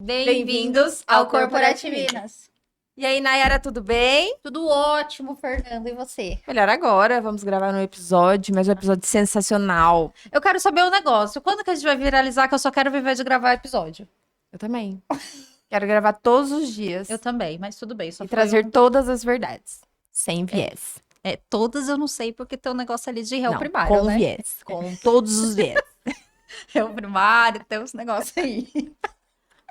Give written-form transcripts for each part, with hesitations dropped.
Bem-vindos ao Corporativinas. E aí, Nayara, tudo bem? Tudo ótimo, Fernando, e você? Melhor agora, vamos gravar um episódio, mas um episódio sensacional. Eu quero saber um negócio. Quando que a gente vai viralizar que eu só quero viver de gravar episódio? Eu também. Quero gravar todos os dias. Eu também, mas tudo bem. Só e trazer todas as verdades, sem viés. Todas eu não sei, porque tem um negócio ali de réu Não, primário, com né? viés, com todos os viés. Réu primário, tem uns negócios aí.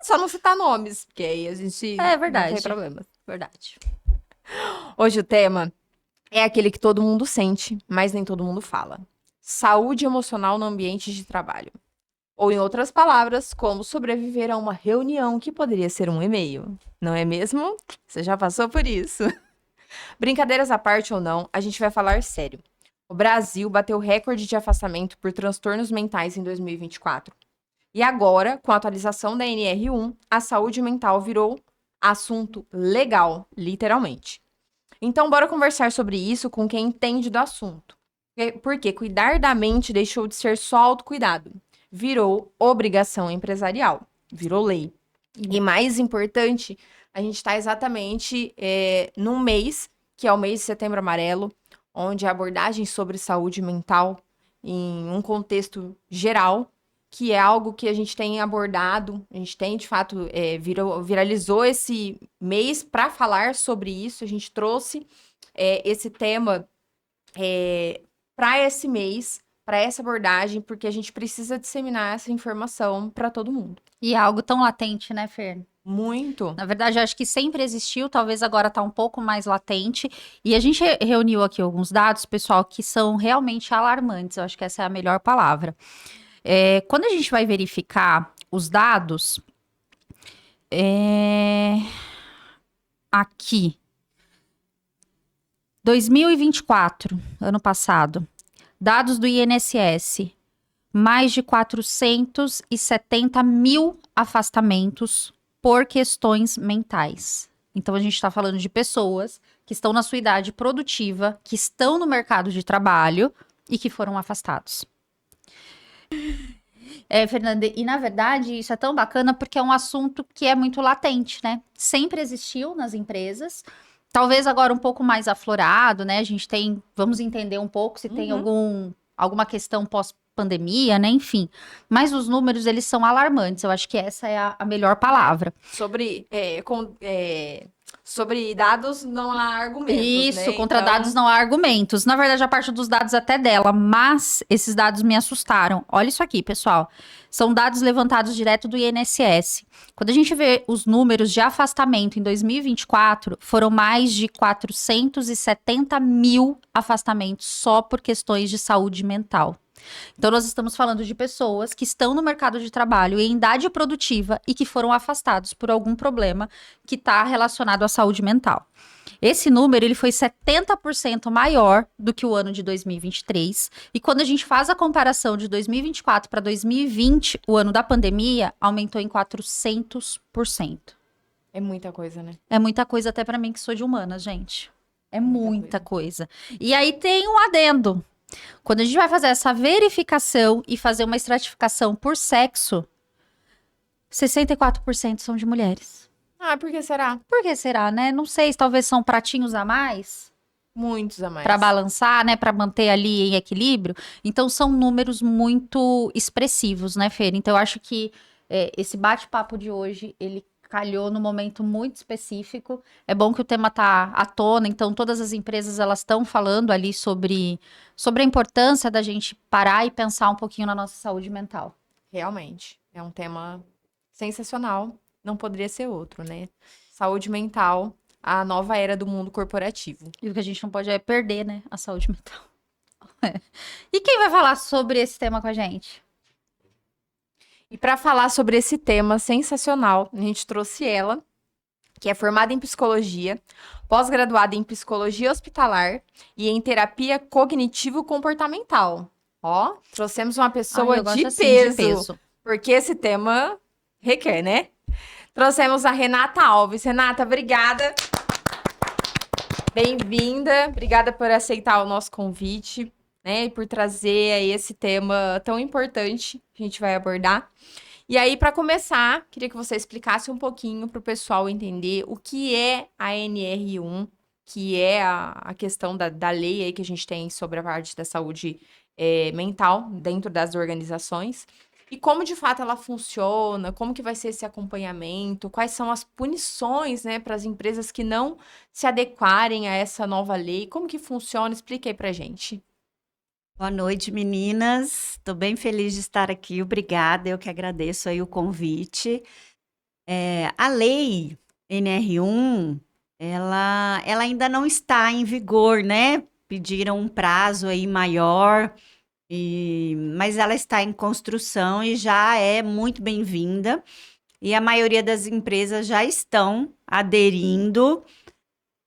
Só não citar nomes, porque aí a gente É verdade. não tem problema. Verdade. Hoje o tema é aquele que todo mundo sente, mas nem todo mundo fala. Saúde emocional no ambiente de trabalho. Ou, em outras palavras, como sobreviver a uma reunião que poderia ser um e-mail. Não é mesmo? Você já passou por isso. Brincadeiras à parte ou não, a gente vai falar sério. O Brasil bateu recorde de afastamento por transtornos mentais em 2024. E agora, com a atualização da NR1, a saúde mental virou assunto legal, literalmente. Então, bora conversar sobre isso com quem entende do assunto. Porque cuidar da mente deixou de ser só autocuidado. Virou obrigação empresarial. Virou lei. E mais importante, a gente está exatamente num mês, que é o mês de Setembro Amarelo, onde a abordagem sobre saúde mental, em um contexto geral, que é algo que a gente tem abordado, a gente tem, de fato, viralizou esse mês para falar sobre isso, a gente trouxe esse tema para esse mês, para essa abordagem, porque a gente precisa disseminar essa informação para todo mundo. E é algo tão latente, né, Fer? Muito. Na verdade, eu acho que sempre existiu, talvez agora está um pouco mais latente. E a gente reuniu aqui alguns dados, pessoal, que são realmente alarmantes. Eu acho que essa é a melhor palavra. Quando a gente vai verificar os dados, aqui, 2024, ano passado, dados do INSS, mais de 470 mil afastamentos por questões mentais. Então, a gente está falando de pessoas que estão na sua idade produtiva, que estão no mercado de trabalho e que foram afastados. Fernanda, e na verdade isso é tão bacana porque é um assunto que é muito latente, né? Sempre existiu nas empresas, talvez agora um pouco mais aflorado, né? A gente vamos entender um pouco se tem alguma questão pós-pandemia, né? Enfim, mas os números, eles são alarmantes, eu acho que essa é a melhor palavra. Sobre dados não há argumentos, Isso, né? contra dados não há argumentos. Na verdade, a parte dos dados até dela, mas esses dados me assustaram. Olha isso aqui, pessoal. São dados levantados direto do INSS. Quando a gente vê os números de afastamento em 2024, foram mais de 470 mil afastamentos só por questões de saúde mental. Então, nós estamos falando de pessoas que estão no mercado de trabalho em idade produtiva e que foram afastados por algum problema que está relacionado à saúde mental. Esse número ele foi 70% maior do que o ano de 2023. E quando a gente faz a comparação de 2024 para 2020, o ano da pandemia, aumentou em 400%. É muita coisa, né? É muita coisa até para mim que sou de humanas, gente. É muita coisa. E aí tem um adendo. Quando a gente vai fazer essa verificação e fazer uma estratificação por sexo, 64% são de mulheres. Ah, por que será? Por que será, né? Não sei, talvez são pratinhos a mais. Muitos a mais. Para balançar, né? Para manter ali em equilíbrio. Então, são números muito expressivos, né, Fer? Então, eu acho que esse bate-papo de hoje, ele calhou num momento muito específico. É bom que o tema tá à tona, então todas as empresas elas estão falando ali sobre a importância da gente parar e pensar um pouquinho na nossa saúde mental. Realmente, é um tema sensacional, não poderia ser outro, né? Saúde mental, a nova era do mundo corporativo. E o que a gente não pode é perder, né, a saúde mental. E quem vai falar sobre esse tema com a gente? E para falar sobre esse tema sensacional, a gente trouxe ela, que é formada em psicologia, pós-graduada em psicologia hospitalar e em terapia cognitivo-comportamental. Ó, trouxemos uma pessoa de peso, porque esse tema requer, né? Trouxemos a Renata Alves. Renata, obrigada. Bem-vinda. Obrigada por aceitar o nosso convite, né? E por trazer aí esse tema tão importante que a gente vai abordar. E aí, para começar, queria que você explicasse um pouquinho para o pessoal entender o que é a NR1, que é a questão da lei aí que a gente tem sobre a parte da saúde mental dentro das organizações. E como de fato ela funciona, como que vai ser esse acompanhamento, quais são as punições, né, para as empresas que não se adequarem a essa nova lei, como que funciona? Explique aí pra gente. Boa noite, meninas. Estou bem feliz de estar aqui. Obrigada, eu que agradeço aí o convite. A lei NR1, ela ainda não está em vigor, né? Pediram um prazo aí maior, mas ela está em construção e já é muito bem-vinda. E a maioria das empresas já estão aderindo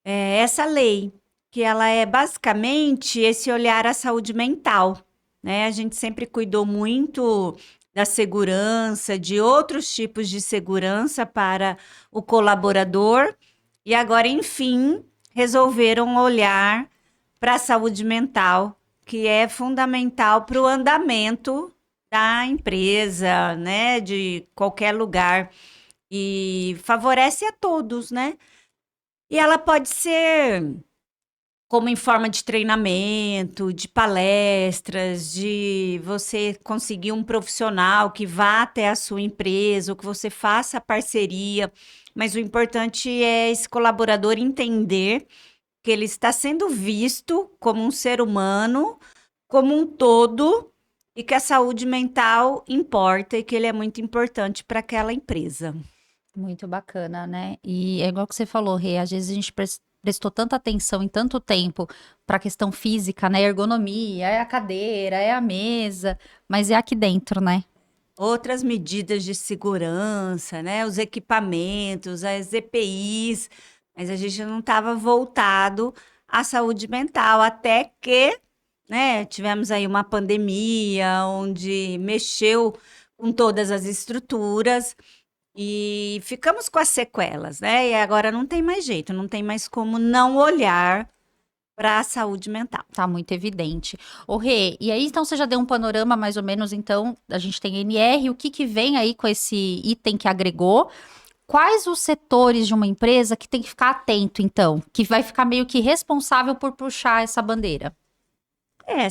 essa lei, que ela é basicamente esse olhar à saúde mental, né? A gente sempre cuidou muito da segurança, de outros tipos de segurança para o colaborador, e agora, enfim, resolveram olhar para a saúde mental, que é fundamental para o andamento da empresa, né? De qualquer lugar, e favorece a todos, né? E ela pode ser como em forma de treinamento, de palestras, de você conseguir um profissional que vá até a sua empresa, ou que você faça parceria. Mas o importante é esse colaborador entender que ele está sendo visto como um ser humano, como um todo, e que a saúde mental importa e que ele é muito importante para aquela empresa. Muito bacana, né? E é igual que você falou, Rê, às vezes a gente prestou tanta atenção em tanto tempo para a questão física, né? Ergonomia, é a cadeira, é a mesa, mas é aqui dentro, né? Outras medidas de segurança, né? Os equipamentos, as EPIs, mas a gente não estava voltado à saúde mental, até que, né, tivemos aí uma pandemia onde mexeu com todas as estruturas e ficamos com as sequelas, né? E agora não tem mais jeito, não tem mais como não olhar para a saúde mental. Tá muito evidente. Ô, Rê, e aí então você já deu um panorama mais ou menos, então, a gente tem NR, o que que vem aí com esse item que agregou? Quais os setores de uma empresa que tem que ficar atento, então, que vai ficar meio que responsável por puxar essa bandeira?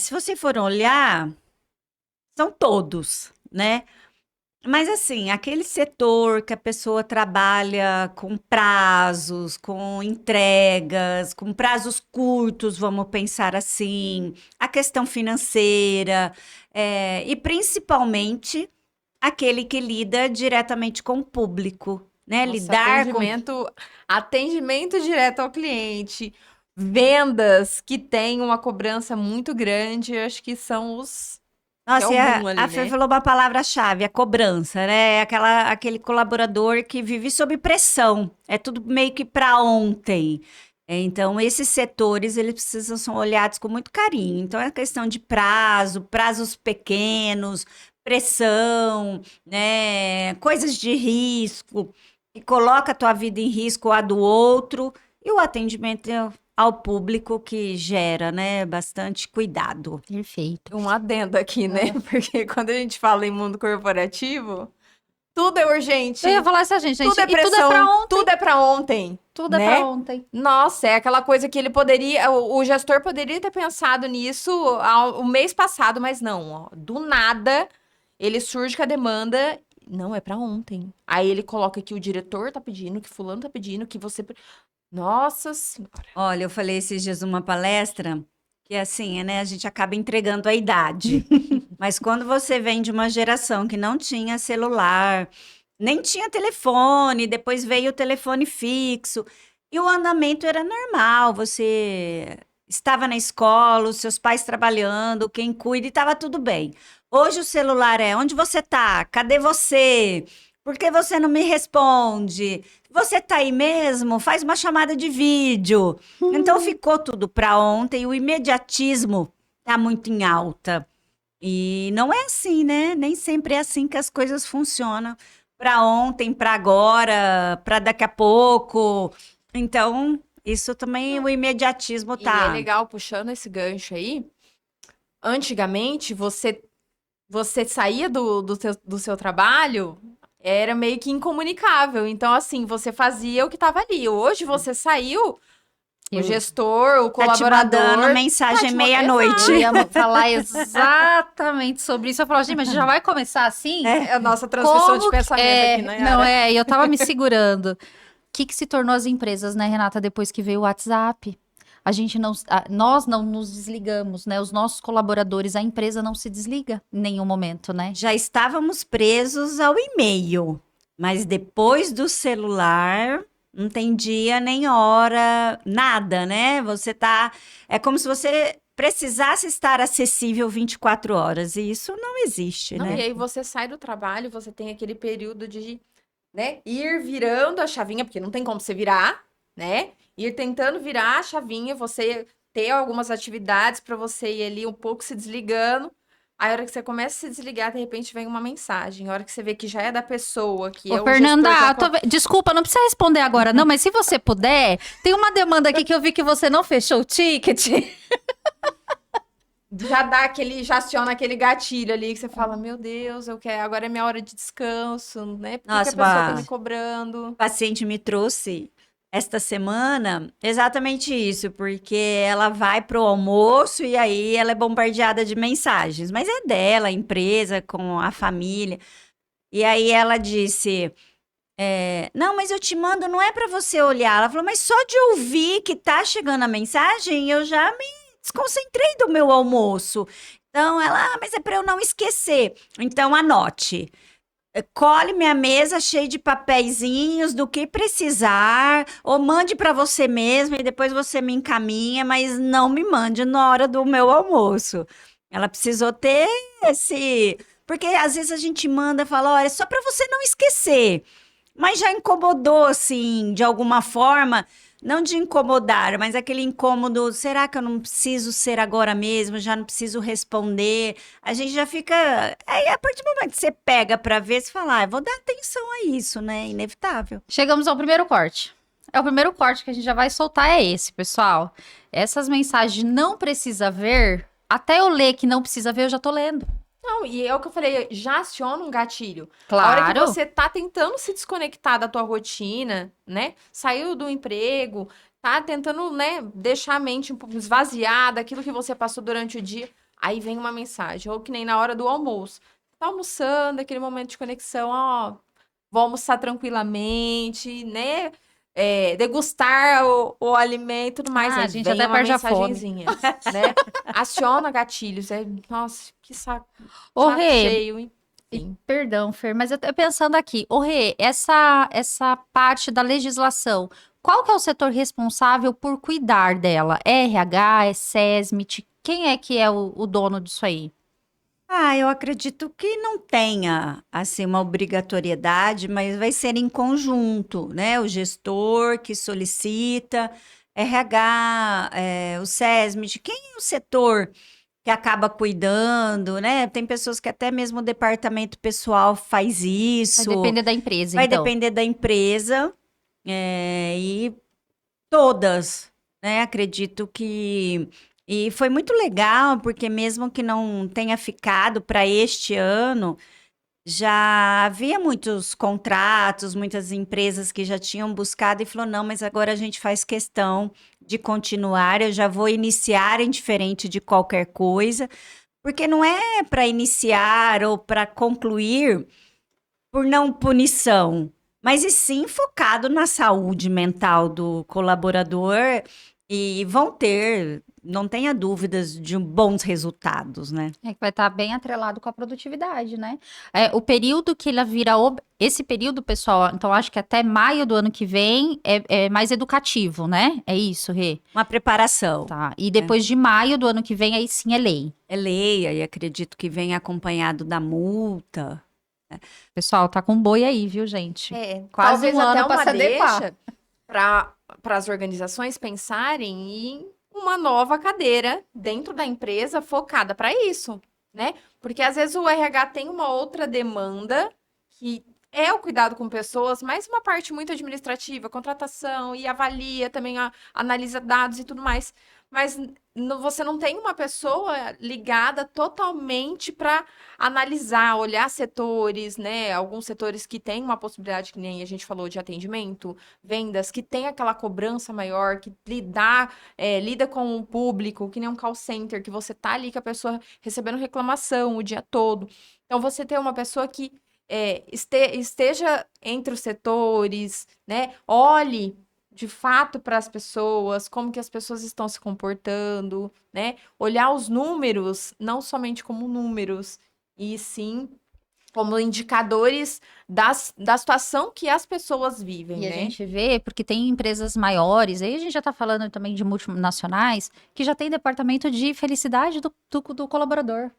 Se você for olhar, são todos, né? Mas assim, aquele setor que a pessoa trabalha com prazos, com entregas, com prazos curtos, vamos pensar assim, a questão financeira, e principalmente aquele que lida diretamente com o público, né? Nossa, Lidar com. atendimento direto ao cliente, vendas que tem uma cobrança muito grande, eu acho que são os que é Nossa, o e boom a ali, Fê né? falou uma palavra-chave, a cobrança, né? Aquele colaborador que vive sob pressão. É tudo meio que para ontem. Então, esses setores, eles precisam ser olhados com muito carinho. Então, é questão de prazo, prazos pequenos, pressão, né? Coisas de risco, que coloca a tua vida em risco, a do outro. E o atendimento ao público que gera, né? Bastante cuidado. Perfeito. Um adendo aqui, né? Porque quando a gente fala em mundo corporativo, tudo é urgente, Eu ia falar isso, gente, tudo é e tudo é pressão, pra ontem. tudo é pra ontem, Tudo é né? pra ontem. Nossa, é aquela coisa que ele poderia, o gestor poderia ter pensado nisso o mês passado, mas não, ó, do nada ele surge com a demanda, não é pra ontem. Aí ele coloca que o diretor tá pedindo, que fulano tá pedindo, que você. Nossa senhora. Olha, eu falei esses dias numa palestra que assim, né, a gente acaba entregando a idade. Mas quando você vem de uma geração que não tinha celular, nem tinha telefone, depois veio o telefone fixo, e o andamento era normal, você estava na escola, os seus pais trabalhando, quem cuida e estava tudo bem. Hoje o celular é onde você tá? Cadê você? Por que você não me responde? Você tá aí mesmo? Faz uma chamada de vídeo. Então ficou tudo para ontem, o imediatismo tá muito em alta. E não é assim, né? Nem sempre é assim que as coisas funcionam. Para ontem, para agora, para daqui a pouco. Então, isso também, o imediatismo E é tá. legal, puxando esse gancho aí, antigamente você você saía do seu trabalho, era meio que incomunicável. Então, assim, você fazia o que estava ali. Hoje, você saiu, o gestor, o Tá te colaborador... mandando mensagem te meia-noite. Eu ia falar exatamente sobre isso. Eu falava, gente, mas já vai começar assim? É a nossa transmissão de pensamento aqui, né, Yara? Não, e eu tava me segurando. O que se tornou as empresas, né, Renata, depois que veio o WhatsApp? Nós não nos desligamos, né? Os nossos colaboradores, a empresa não se desliga em nenhum momento, né? Já estávamos presos ao e-mail, mas depois do celular, não tem dia nem hora, nada, né? É como se você precisasse estar acessível 24 horas, e isso não existe, Não, né? e aí você sai do trabalho, você tem aquele período de, né, ir virando a chavinha, porque não tem como você virar, né? Ir tentando virar a chavinha, você ter algumas atividades para você ir ali um pouco se desligando. Aí, a hora que você começa a se desligar, de repente vem uma mensagem. A hora que você vê que já é da pessoa, que Ô, é o Fernanda, gestor da... desculpa, não precisa responder agora, não, mas se você puder, tem uma demanda aqui que eu vi que você não fechou o ticket. Já aciona aquele gatilho ali que você fala, meu Deus, agora é minha hora de descanso, né? Por que Nossa, a pessoa tá me cobrando? O paciente me trouxe esta semana exatamente isso, porque ela vai pro almoço e aí ela é bombardeada de mensagens, mas é dela, a empresa, com a família. E aí ela disse, não, mas eu te mando, não é para você olhar. Ela falou, mas só de ouvir que tá chegando a mensagem, eu já me desconcentrei do meu almoço. Então ela, mas é para eu não esquecer. Então anote. Cole minha mesa cheia de papeizinhos do que precisar, ou mande para você mesmo e depois você me encaminha, mas não me mande na hora do meu almoço. Ela precisou ter esse. Porque às vezes a gente manda e fala: olha, só para você não esquecer. Mas já incomodou, assim, de alguma forma. Não de incomodar, mas aquele incômodo. Será que eu não preciso ser agora mesmo? Já não preciso responder. A gente já fica. Aí, a partir do momento que você pega para ver, você fala, vou dar atenção a isso, né? Inevitável. Chegamos ao primeiro corte. O primeiro corte que a gente já vai soltar é esse, pessoal. Essas mensagens não precisa ver, até eu ler que não precisa ver, eu já tô lendo. Não, e é o que eu falei, já aciona um gatilho. Claro. A hora que você tá tentando se desconectar da tua rotina, né? Saiu do emprego, tá tentando, né, deixar a mente um pouco esvaziada, aquilo que você passou durante o dia. Aí vem uma mensagem, ou que nem na hora do almoço. Tá almoçando, aquele momento de conexão, ó, vou almoçar tranquilamente, né? Degustar o alimento e tudo mais. Aí a gente vem até uma perde a fome. mensagenzinha, né? Aciona gatilhos. Nossa, que saco. Ô, Saco Rê, cheio, enfim. perdão, Fer, mas eu tô pensando aqui. Ô, Rê, essa parte da legislação, qual que é o setor responsável por cuidar dela? É RH, é SESMIT? Quem é que é o dono disso aí? Eu acredito que não tenha, assim, uma obrigatoriedade, mas vai ser em conjunto, né? O gestor que solicita, RH, o SESMIT, quem é o setor que acaba cuidando, né? Tem pessoas que até mesmo o departamento pessoal faz isso. Vai depender da empresa, Vai então. depender da empresa, e todas, né? Acredito que. E foi muito legal, porque mesmo que não tenha ficado para este ano, já havia muitos contratos, muitas empresas que já tinham buscado e falou: não, mas agora a gente faz questão de continuar, eu já vou iniciar indiferente de qualquer coisa, porque não é para iniciar ou para concluir por não punição, mas e sim focado na saúde mental do colaborador e vão ter, não tenha dúvidas, de bons resultados, né? É que vai estar bem atrelado com a produtividade, né? O período que ela vira. Esse período, pessoal, então acho que até maio do ano que vem é mais educativo, né? É isso, Rê? Uma preparação. Tá. E depois de maio do ano que vem, aí sim é lei. É lei, e acredito que vem acompanhado da multa. Pessoal, tá com boi aí, viu, gente? Quase um ano pra uma se adequar. deixa para as organizações pensarem em uma nova cadeira dentro da empresa focada para isso, né? Porque às vezes o RH tem uma outra demanda que é o cuidado com pessoas, mas uma parte muito administrativa, contratação, e avalia também, analisa dados e tudo mais. Mas você não tem uma pessoa ligada totalmente para analisar, olhar setores, né? Alguns setores que têm uma possibilidade, que nem a gente falou, de atendimento, vendas, que tem aquela cobrança maior, que lida com o público, que nem um call center, que você tá ali com a pessoa recebendo reclamação o dia todo. Então, você ter uma pessoa que esteja entre os setores, né? Olhe de fato para as pessoas, como que as pessoas estão se comportando, né? Olhar os números, não somente como números, e sim como indicadores da situação que as pessoas vivem, E a né? gente vê, porque tem empresas maiores, aí a gente já está falando também de multinacionais, que já tem departamento de felicidade do colaborador.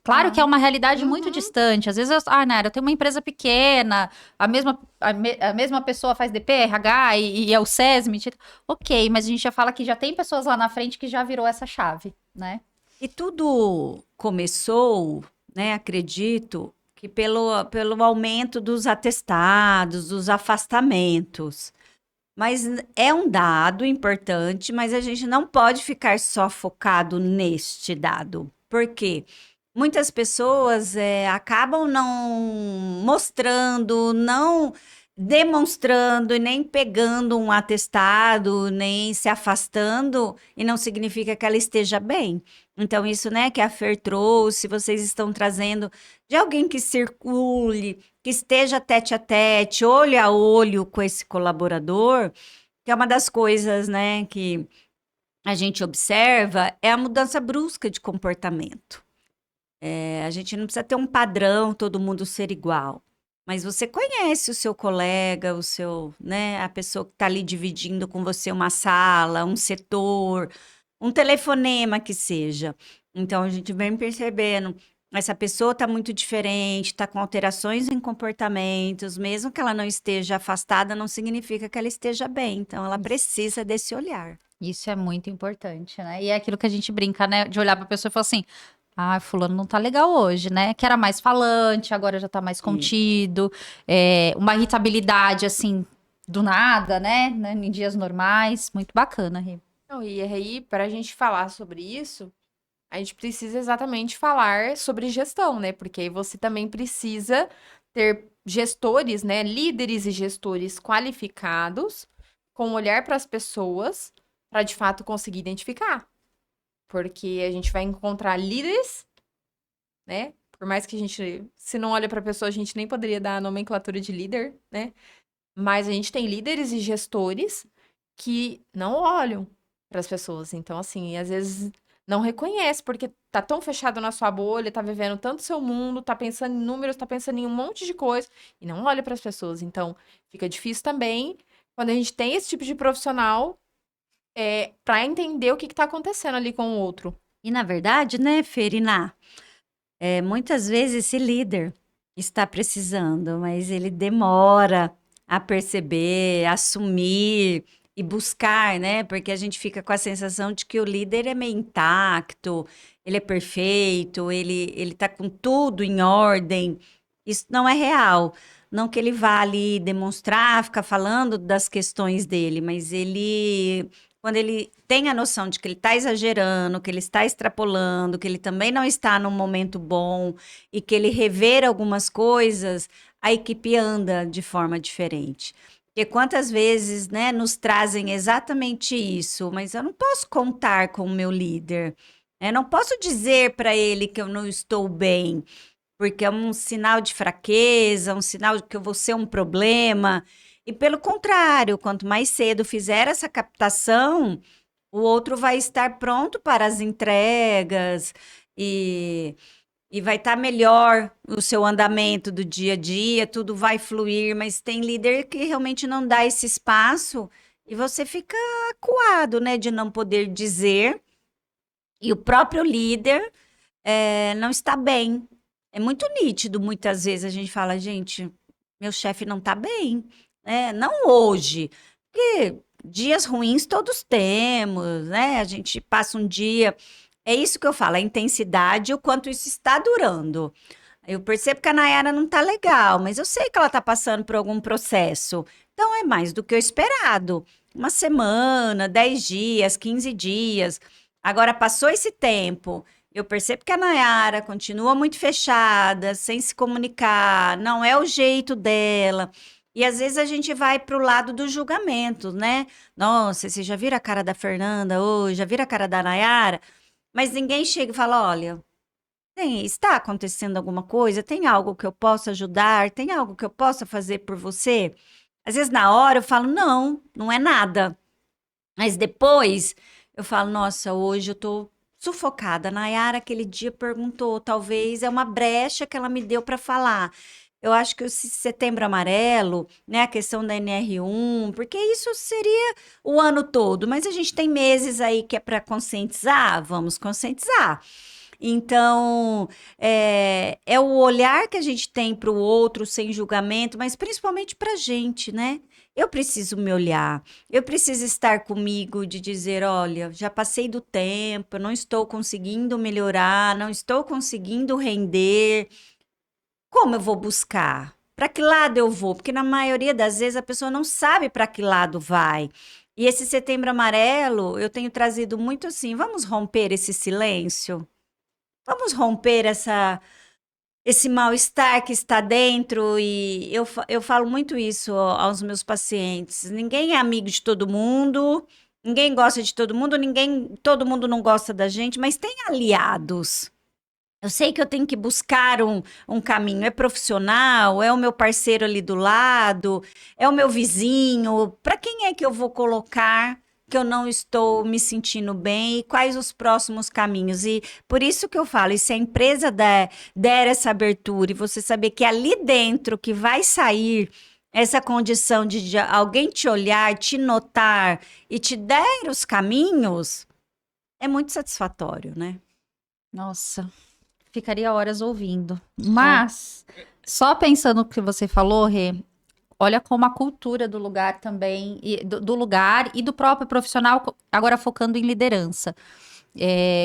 Claro que é uma realidade muito distante. Às vezes, Nara, eu tenho uma empresa pequena, a mesma pessoa faz DP, RH e é o SESMIT. Ok, mas a gente já fala que já tem pessoas lá na frente que já virou essa chave, né? E tudo começou, né, acredito, que pelo aumento dos atestados, dos afastamentos. Mas é um dado importante, mas a gente não pode ficar só focado neste dado. Por quê? Muitas pessoas acabam não mostrando, não demonstrando e nem pegando um atestado, nem se afastando, e não significa que ela esteja bem. Então, isso, né, que a Fer trouxe, vocês estão trazendo de alguém que circule, que esteja tete a tete, olho a olho com esse colaborador, que é uma das coisas, né, que a gente observa, é a mudança brusca de comportamento. A gente não precisa ter um padrão, todo mundo ser igual. Mas você conhece o seu colega, o seu, né, a pessoa que está ali dividindo com você uma sala, um setor, um telefonema que seja. Então, a gente vem percebendo, essa pessoa está muito diferente, está com alterações em comportamentos, mesmo que ela não esteja afastada, não significa que ela esteja bem. Então, ela precisa desse olhar. Isso é muito importante, né? E é aquilo que a gente brinca, né? De olhar pra pessoa e falar assim: fulano não tá legal hoje, né? Que era mais falante, agora já tá mais contido. Uma irritabilidade, assim, do nada, né? Em dias normais. Muito bacana, Rê. Não, e aí, para a gente falar sobre isso, a gente precisa exatamente falar sobre gestão, né? Porque aí você também precisa ter gestores, né? Líderes e gestores qualificados, com olhar para as pessoas, para de fato conseguir identificar. Porque a gente vai encontrar líderes, né? Por mais que a gente, se não olha para a pessoa, a gente nem poderia dar a nomenclatura de líder, né? Mas a gente tem líderes e gestores que não olham para as pessoas. Então, assim, às vezes não reconhece, porque tá tão fechado na sua bolha, tá vivendo tanto seu mundo, tá pensando em números, tá pensando em um monte de coisa e não olha para as pessoas. Então, fica difícil também quando a gente tem esse tipo de profissional para entender o que tá acontecendo ali com o outro. E, na verdade, né, Feriná, muitas vezes esse líder está precisando, mas ele demora a perceber, assumir e buscar, né? Porque a gente fica com a sensação de que o líder é meio intacto, ele é perfeito, ele tá com tudo em ordem. Isso não é real. Não que ele vá ali demonstrar, ficar falando das questões dele, mas quando ele tem a noção de que ele está exagerando, que ele está extrapolando, que ele também não está num momento bom e que ele rever algumas coisas, a equipe anda de forma diferente. Porque quantas vezes, né, nos trazem exatamente isso, mas eu não posso contar com o meu líder, né? Não posso dizer para ele que eu não estou bem, porque é um sinal de fraqueza, um sinal de que eu vou ser um problema. E pelo contrário, quanto mais cedo fizer essa captação, o outro vai estar pronto para as entregas e vai estar melhor o seu andamento do dia a dia, tudo vai fluir, mas tem líder que realmente não dá esse espaço e você fica acuado, né, de não poder dizer, e o próprio líder não está bem. É muito nítido, muitas vezes a gente fala, gente, meu chefe não está bem, né? Não hoje, porque dias ruins todos temos, né? A gente passa um dia. É isso que eu falo, a intensidade e o quanto isso está durando. Eu percebo que a Nayara não tá legal, mas eu sei que ela tá passando por algum processo. Então é mais do que o esperado. Uma semana, 10 dias, 15 dias. Agora passou esse tempo. Eu percebo que a Nayara continua muito fechada, sem se comunicar, não é o jeito dela. E às vezes a gente vai pro lado do julgamento, né? Nossa, você já viram a cara da Fernanda hoje? Já viram a cara da Nayara? Mas ninguém chega e fala: olha, está acontecendo alguma coisa? Tem algo que eu possa ajudar? Tem algo que eu possa fazer por você? Às vezes na hora eu falo: não, não é nada. Mas depois eu falo: nossa, hoje eu tô sufocada. A Nayara aquele dia perguntou, talvez é uma brecha que ela me deu para falar. Eu acho que esse Setembro Amarelo, né, a questão da NR1, porque isso seria o ano todo, mas a gente tem meses aí que é para conscientizar, vamos conscientizar. Então, é o olhar que a gente tem para o outro sem julgamento, mas principalmente para a gente, né? Eu preciso me olhar, eu preciso estar comigo de dizer: olha, já passei do tempo, eu não estou conseguindo melhorar, não estou conseguindo render. Como eu vou buscar? Para que lado eu vou? Porque na maioria das vezes a pessoa não sabe para que lado vai. E esse Setembro Amarelo, eu tenho trazido muito assim: vamos romper esse silêncio? Vamos romper esse mal-estar que está dentro, e eu falo muito isso aos meus pacientes. Ninguém é amigo de todo mundo, ninguém gosta de todo mundo, todo mundo não gosta da gente, mas tem aliados. Eu sei que eu tenho que buscar um caminho, é profissional, é o meu parceiro ali do lado, é o meu vizinho. Para quem é que eu vou colocar que eu não estou me sentindo bem, e quais os próximos caminhos? E por isso que eu falo, e se a empresa der essa abertura e você saber que ali dentro que vai sair essa condição de alguém te olhar, te notar e te der os caminhos, é muito satisfatório, né? Nossa, ficaria horas ouvindo. Mas, só pensando no que você falou, Rê, olha como a cultura do lugar também, do lugar e do próprio profissional, agora focando em liderança.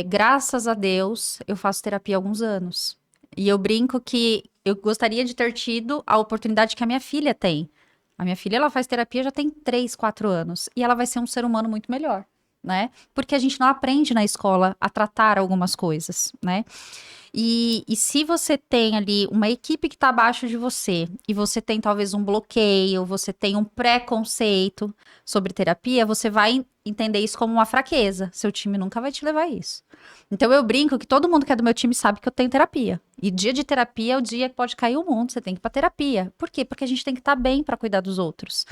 Graças a Deus, eu faço terapia há alguns anos. E eu brinco que eu gostaria de ter tido a oportunidade que a minha filha tem. A minha filha, ela faz terapia já tem 3, 4 anos. E ela vai ser um ser humano muito melhor, né? Porque a gente não aprende na escola a tratar algumas coisas, né? E se você tem ali uma equipe que está abaixo de você, e você tem talvez um bloqueio, você tem um preconceito sobre terapia, você vai entender isso como uma fraqueza. Seu time nunca vai te levar a isso. Então eu brinco que todo mundo que é do meu time sabe que eu tenho terapia. E dia de terapia é o dia que pode cair o mundo, você tem que ir pra terapia. Por quê? Porque a gente tem que estar bem para cuidar dos outros.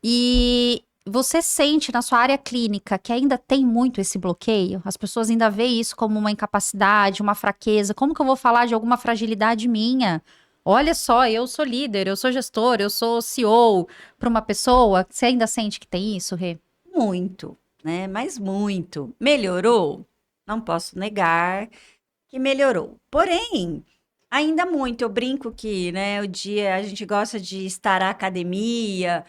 E você sente na sua área clínica que ainda tem muito esse bloqueio? As pessoas ainda veem isso como uma incapacidade, uma fraqueza. Como que eu vou falar de alguma fragilidade minha? Olha só, eu sou líder, eu sou gestor, eu sou CEO para uma pessoa. Você ainda sente que tem isso, Rê? Muito, né? Mas muito. Melhorou? Não posso negar que melhorou. Porém, ainda muito. Eu brinco que, né, a gente gosta de estar à academia,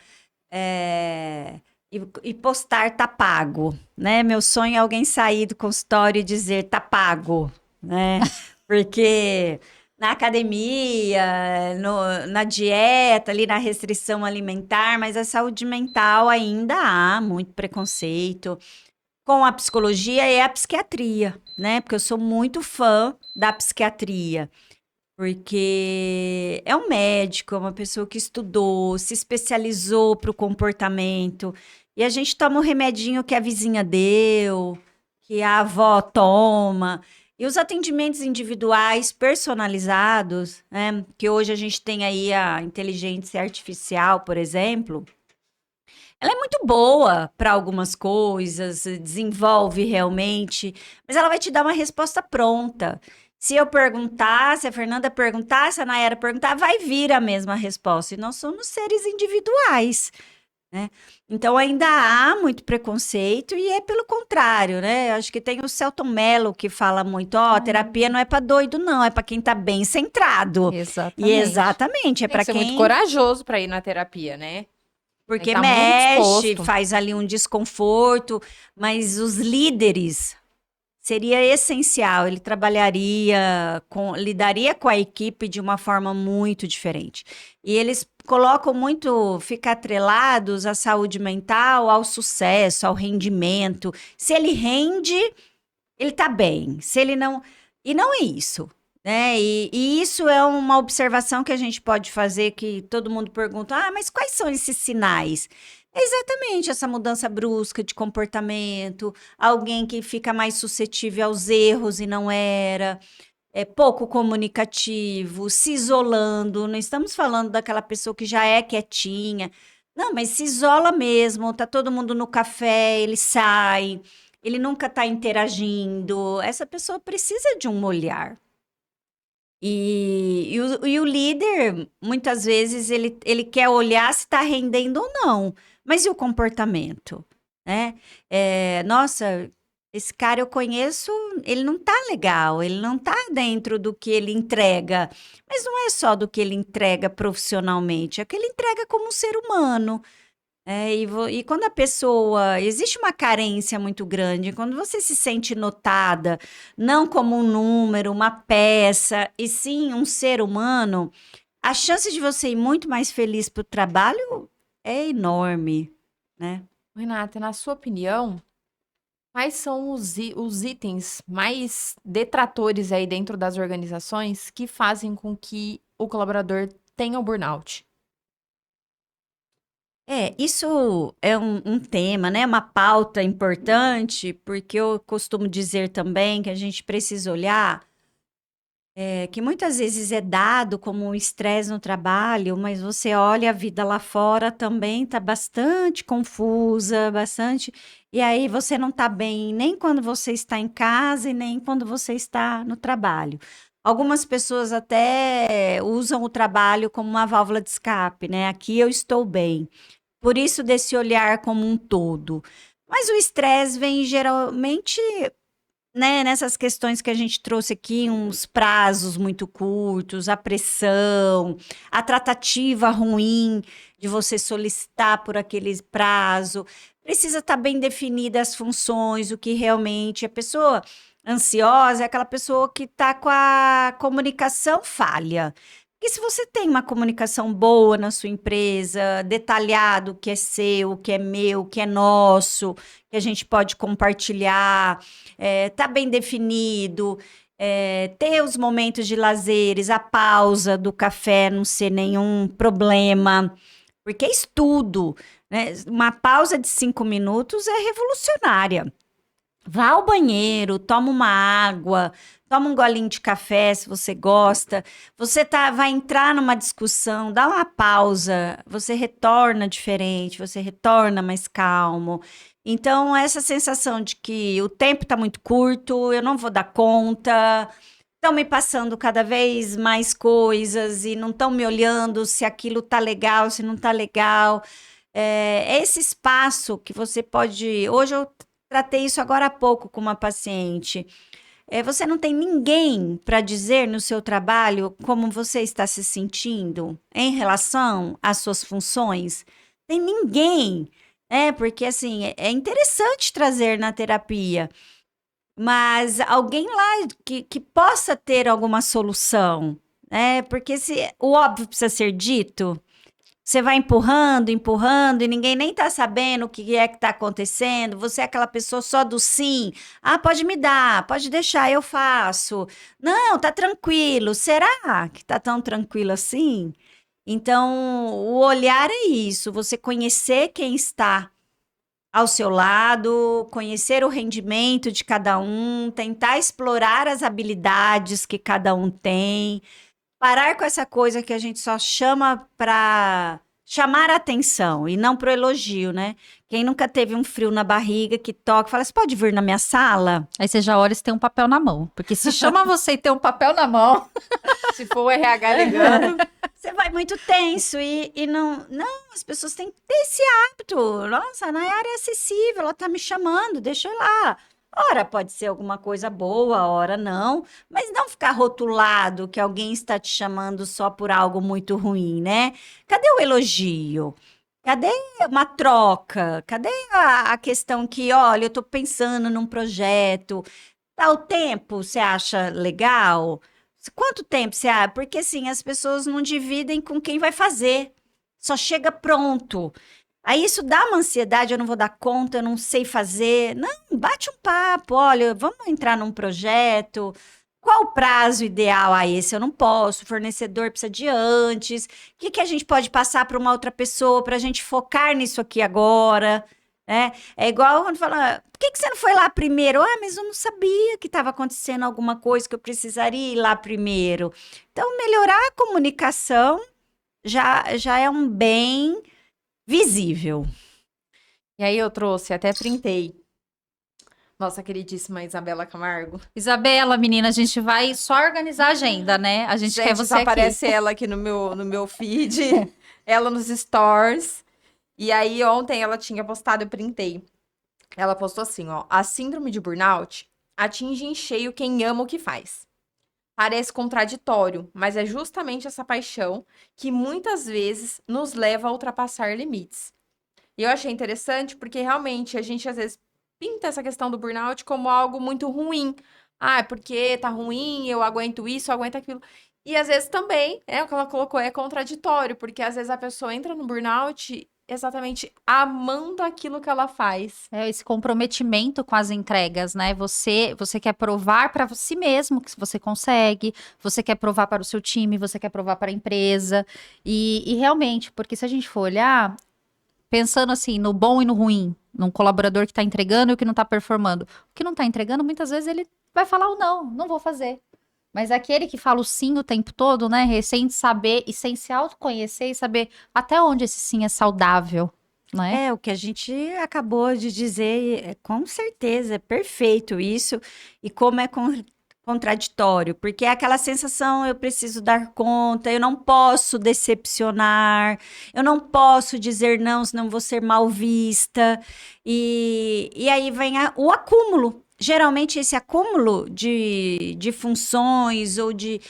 e postar tá pago, né? Meu sonho é alguém sair do consultório e dizer tá pago, né? Porque na academia, na dieta, ali na restrição alimentar, mas a saúde mental ainda há muito preconceito. Com a psicologia e a psiquiatria, né? Porque eu sou muito fã da psiquiatria. Porque é um médico, é uma pessoa que estudou, se especializou para o comportamento. E a gente toma um remedinho que a vizinha deu, que a avó toma. E os atendimentos individuais personalizados, né? Que hoje a gente tem aí a inteligência artificial, por exemplo. Ela é muito boa para algumas coisas, desenvolve realmente, mas ela vai te dar uma resposta pronta. Se eu perguntar, se a Fernanda perguntar, se a Nayara perguntar, vai vir a mesma resposta. E nós somos seres individuais, né? Então ainda há muito preconceito e é pelo contrário, né? Acho que tem o Selton Mello que fala muito: ó, terapia não é para doido, não, é para quem tá bem centrado. E exatamente, é Tem para que ser quem muito corajoso para ir na terapia, né? porque Tem que tá muito mexe, disposto. faz ali um desconforto, mas os líderes, seria essencial, ele lidaria com a equipe de uma forma muito diferente. E eles colocam muito, fica atrelados à saúde mental, ao sucesso, ao rendimento. Se ele rende, ele tá bem. Se ele não... E não é isso, né? E isso é uma observação que a gente pode fazer, que todo mundo pergunta, mas quais são esses sinais? É exatamente essa mudança brusca de comportamento, alguém que fica mais suscetível aos erros e não era, é pouco comunicativo, se isolando. Não estamos falando daquela pessoa que já é quietinha, não, mas se isola mesmo, tá todo mundo no café, ele sai, ele nunca tá interagindo. Essa pessoa precisa de um olhar. E o líder, muitas vezes, ele quer olhar se está rendendo ou não. Mas e o comportamento? Né? Nossa, esse cara eu conheço, ele não tá legal, ele não tá dentro do que ele entrega. Mas não é só do que ele entrega profissionalmente, é que ele entrega como um ser humano. E quando a pessoa... Existe uma carência muito grande. Quando você se sente notada, não como um número, uma peça, e sim um ser humano, a chance de você ir muito mais feliz para o trabalho é enorme, né? Renata, na sua opinião, quais são os itens mais detratores aí dentro das organizações que fazem com que o colaborador tenha o burnout? Isso é um tema, né? Uma pauta importante, porque eu costumo dizer também que a gente precisa olhar que muitas vezes é dado como um estresse no trabalho, mas você olha a vida lá fora também está bastante confusa, bastante. E aí você não está bem nem quando você está em casa e nem quando você está no trabalho. Algumas pessoas até usam o trabalho como uma válvula de escape, né? Aqui eu estou bem. Por isso, desse olhar como um todo. Mas o estresse vem geralmente, né, nessas questões que a gente trouxe aqui, uns prazos muito curtos, a pressão, a tratativa ruim de você solicitar por aquele prazo. Precisa estar bem definidas as funções, o que realmente a pessoa ansiosa é aquela pessoa que está com a comunicação falha. E se você tem uma comunicação boa na sua empresa, detalhado o que é seu, o que é meu, o que é nosso, que a gente pode compartilhar, tá bem definido, ter os momentos de lazeres, a pausa do café não ser nenhum problema, porque é estudo, né? Uma pausa de 5 minutos é revolucionária. Vá ao banheiro, toma uma água, toma um golinho de café se você gosta. Você vai entrar numa discussão, dá uma pausa, você retorna diferente, você retorna mais calmo. Então, essa sensação de que o tempo está muito curto, eu não vou dar conta, estão me passando cada vez mais coisas e não estão me olhando se aquilo tá legal, se não tá legal. Esse espaço que você pode... Hoje eu tratei isso agora há pouco com uma paciente. Você não tem ninguém para dizer no seu trabalho como você está se sentindo em relação às suas funções? Tem ninguém, porque assim, é interessante trazer na terapia, mas alguém lá que possa ter alguma solução, porque o óbvio precisa ser dito. Você vai empurrando, empurrando, e ninguém nem tá sabendo o que é que tá acontecendo. Você é aquela pessoa só do sim. Ah, pode me dar, pode deixar, eu faço. Não, tá tranquilo. Será que tá tão tranquilo assim? Então, o olhar é isso, você conhecer quem está ao seu lado, conhecer o rendimento de cada um, tentar explorar as habilidades que cada um tem. Parar com essa coisa que a gente só chama para chamar a atenção e não pro elogio, né? Quem nunca teve um frio na barriga que toca e fala, você pode vir na minha sala? Aí você já olha se tem um papel na mão. Porque se chama você e tem um papel na mão... Se for o RH ligando... Você vai muito tenso e não... Não, as pessoas têm que ter esse hábito. Nossa, a Nayara é acessível, ela tá me chamando, deixa eu ir lá. Ora, pode ser alguma coisa boa, ora não, mas não ficar rotulado que alguém está te chamando só por algo muito ruim, né? Cadê o elogio? Cadê uma troca? Cadê a questão que, olha, eu tô pensando num projeto, Tal tempo você acha legal? Quanto tempo você acha? Porque assim, as pessoas não dividem com quem vai fazer. Só chega pronto. Aí isso dá uma ansiedade, eu não vou dar conta, eu não sei fazer. Não, bate um papo, olha, vamos entrar num projeto. Qual o prazo ideal a esse? Eu não posso, o fornecedor precisa de antes. O que que a gente pode passar para uma outra pessoa para a gente focar nisso aqui agora? Né? É igual quando fala, por que que você não foi lá primeiro? Ah, mas eu não sabia que estava acontecendo alguma coisa que eu precisaria ir lá primeiro. Então, melhorar a comunicação já é um bem visível. E aí eu trouxe, até printei, nossa queridíssima Isabela Camargo. Isabela, menina, a gente vai só organizar a agenda, né? A gente quer Gente, você só aqui. aparece ela aqui no meu feed, ela nos stores. E aí ontem ela tinha postado, eu printei. Ela postou assim, ó, a síndrome de burnout atinge em cheio quem ama o que faz. Parece contraditório, mas é justamente essa paixão que muitas vezes nos leva a ultrapassar limites. E eu achei interessante porque realmente a gente às vezes pinta essa questão do burnout como algo muito ruim. Ah, é porque tá ruim, eu aguento isso, eu aguento aquilo. E às vezes também, o que ela colocou é contraditório, porque às vezes a pessoa entra no burnout exatamente amando aquilo que ela faz. É esse comprometimento com as entregas, né? Você quer provar para si mesmo que você consegue, você quer provar para o seu time, você quer provar para a empresa. E realmente, porque se a gente for olhar, pensando assim, no bom e no ruim, num colaborador que está entregando e o que não está performando. O que não está entregando, muitas vezes ele vai falar o não, não vou fazer. Mas aquele que fala o sim o tempo todo, né? Sem saber e sem se autoconhecer e saber até onde esse sim é saudável, né? É, o que a gente acabou de dizer, com certeza, é perfeito isso, e como é contraditório, porque é aquela sensação, eu preciso dar conta, eu não posso decepcionar, eu não posso dizer não, senão vou ser mal vista, e aí vem o acúmulo. Geralmente, esse acúmulo de funções ou de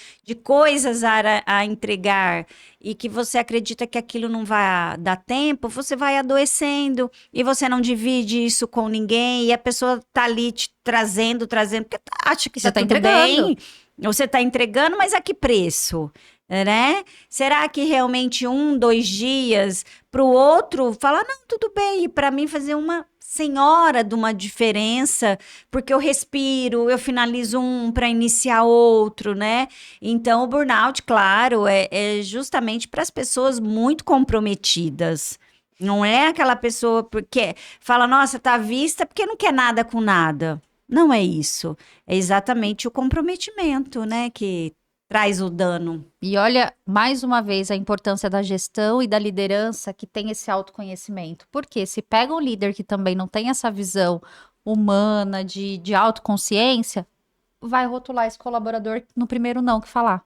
coisas a entregar e que você acredita que aquilo não vai dar tempo, você vai adoecendo e você não divide isso com ninguém e a pessoa tá ali te trazendo, porque acha que Você tá tá tudo entregando. bem, você tá entregando, mas a que preço? Né? Será que realmente 1, 2 dias para o outro falar, não, tudo bem, e para mim fazer uma senhora de uma diferença, porque eu respiro, eu finalizo um para iniciar outro, né? Então, o burnout, claro, é justamente para as pessoas muito comprometidas. Não é aquela pessoa porque fala, nossa, tá à vista porque não quer nada com nada. Não é isso. É exatamente o comprometimento, né, que traz o dano. E olha, mais uma vez, a importância da gestão e da liderança que tem esse autoconhecimento. Porque se pega um líder que também não tem essa visão humana de autoconsciência, vai rotular esse colaborador no primeiro não que falar.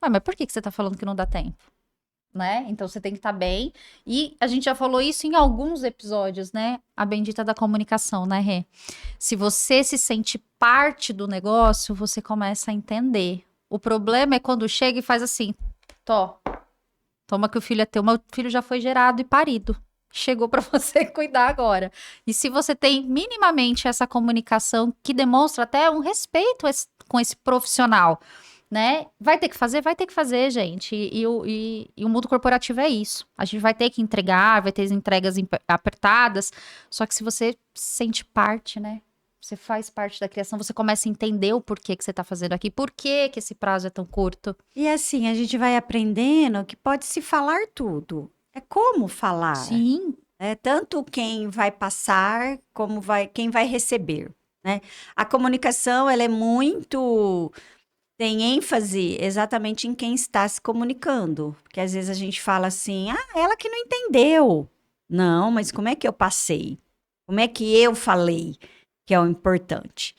Ah, mas por que você tá falando que não dá tempo? Né? Então você tem que estar bem. E a gente já falou isso em alguns episódios, né? A bendita da comunicação, né, Rê? Se você se sente parte do negócio, você começa a entender. O problema é quando chega e faz assim: toma que o filho é teu, mas o filho já foi gerado e parido. Chegou para você cuidar agora. E se você tem minimamente essa comunicação que demonstra até um respeito com esse profissional, né? Vai ter que fazer, gente. E o mundo corporativo é isso. A gente vai ter que entregar, vai ter as entregas apertadas. Só que se você sente parte, né? Você faz parte da criação, você começa a entender o porquê que você está fazendo aqui, por que que esse prazo é tão curto. E assim, a gente vai aprendendo que pode se falar tudo. É como falar. Sim. É tanto quem vai passar como quem vai receber, né? A comunicação, ela é muito tem ênfase exatamente em quem está se comunicando, porque às vezes a gente fala assim: "Ah, ela que não entendeu". Não, mas como é que eu passei? Como é que eu falei? Que é o importante.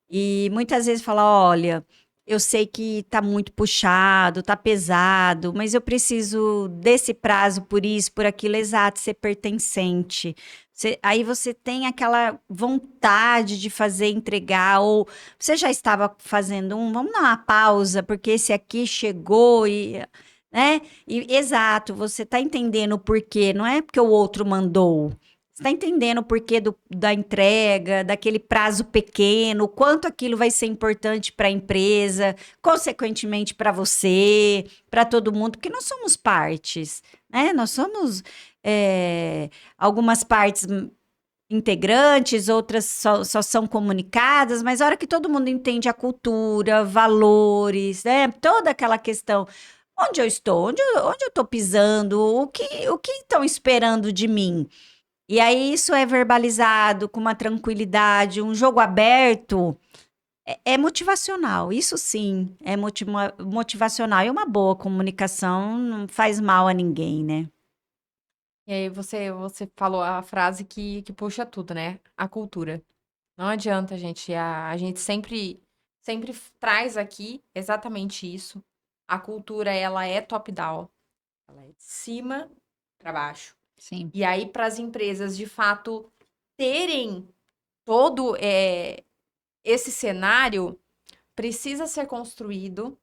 E muitas vezes fala: "Olha, eu sei que tá muito puxado, tá pesado, mas eu preciso desse prazo por isso, por aquilo, exato, ser pertencente". Aí você tem aquela vontade de fazer, entregar, ou você já estava fazendo vamos dar uma pausa, porque esse aqui chegou e, né? E, exato, você tá entendendo o porquê, não é porque o outro mandou. Você está entendendo o porquê da entrega, daquele prazo pequeno, o quanto aquilo vai ser importante para a empresa, consequentemente para você, para todo mundo, porque nós somos partes, né? Nós somos algumas partes integrantes, outras só são comunicadas, mas a hora que todo mundo entende a cultura, valores, né? Toda aquela questão. Onde eu estou? Onde eu estou pisando? O que estão esperando de mim? E aí isso é verbalizado com uma tranquilidade, um jogo aberto, é motivacional. Isso sim, é motivacional. E uma boa comunicação não faz mal a ninguém, né? E aí você falou a frase que puxa tudo, né? A cultura. Não adianta, gente. A gente sempre traz aqui exatamente isso. A cultura, ela é top-down. Ela é de cima para baixo. Sim. E aí, para as empresas, de fato, terem todo esse cenário, precisa ser construído,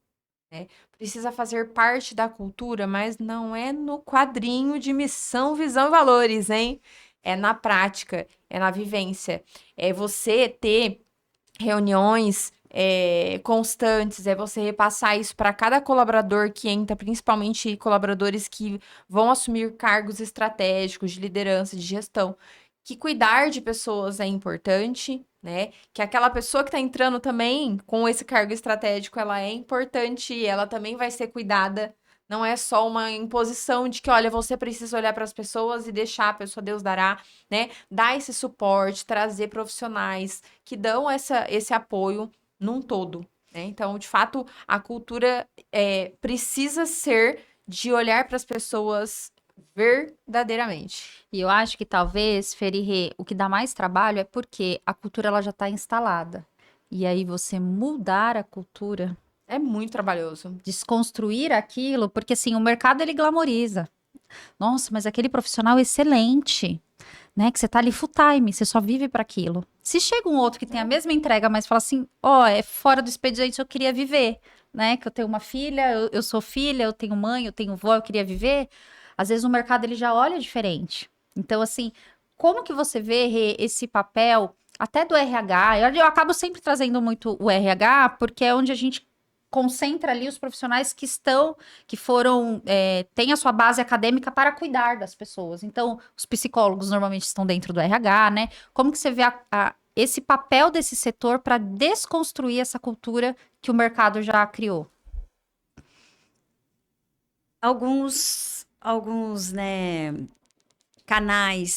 né? Precisa fazer parte da cultura, mas não é no quadrinho de missão, visão e valores, hein? É na prática, é na vivência. É você ter reuniões constantes, é você repassar isso para cada colaborador que entra, principalmente colaboradores que vão assumir cargos estratégicos de liderança, de gestão, que cuidar de pessoas é importante, né? Que aquela pessoa que está entrando também com esse cargo estratégico, ela é importante e ela também vai ser cuidada. Não é só uma imposição de que, olha, você precisa olhar para as pessoas e deixar a pessoa, Deus dará, né? Dar esse suporte, trazer profissionais que dão esse apoio num todo, né? Então, de fato, a cultura precisa ser de olhar para as pessoas verdadeiramente. E eu acho que talvez, Ferihê, o que dá mais trabalho é porque a cultura ela já está instalada. E aí você mudar a cultura, É muito trabalhoso. desconstruir aquilo, porque assim, o mercado ele glamoriza. Nossa, mas aquele profissional é excelente, né? Que você tá ali full time, você só vive para aquilo. Se chega um outro que tem a mesma entrega, mas fala assim, ó, é fora do expediente, eu queria viver, né? Que eu tenho uma filha, eu sou filha, eu tenho mãe, eu tenho vó, eu queria viver. Às vezes o mercado ele já olha diferente. Então, assim, como que você vê Rê, esse papel até do RH? Eu acabo sempre trazendo muito o RH, porque é onde a gente concentra ali os profissionais que foram, têm a sua base acadêmica para cuidar das pessoas. Então, os psicólogos normalmente estão dentro do RH, né? Como que você vê esse papel desse setor para desconstruir essa cultura que o mercado já criou? Alguns, né,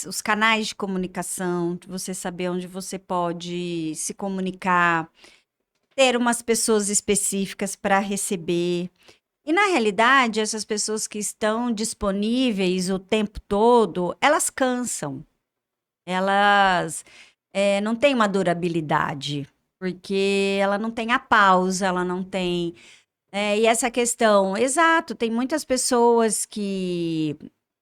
os canais de comunicação, você saber onde você pode se comunicar, ter umas pessoas específicas para receber. E na realidade, essas pessoas que estão disponíveis o tempo todo, elas cansam. Elas não têm uma durabilidade, porque ela não tem a pausa, ela não tem. E essa questão, exato, tem muitas pessoas que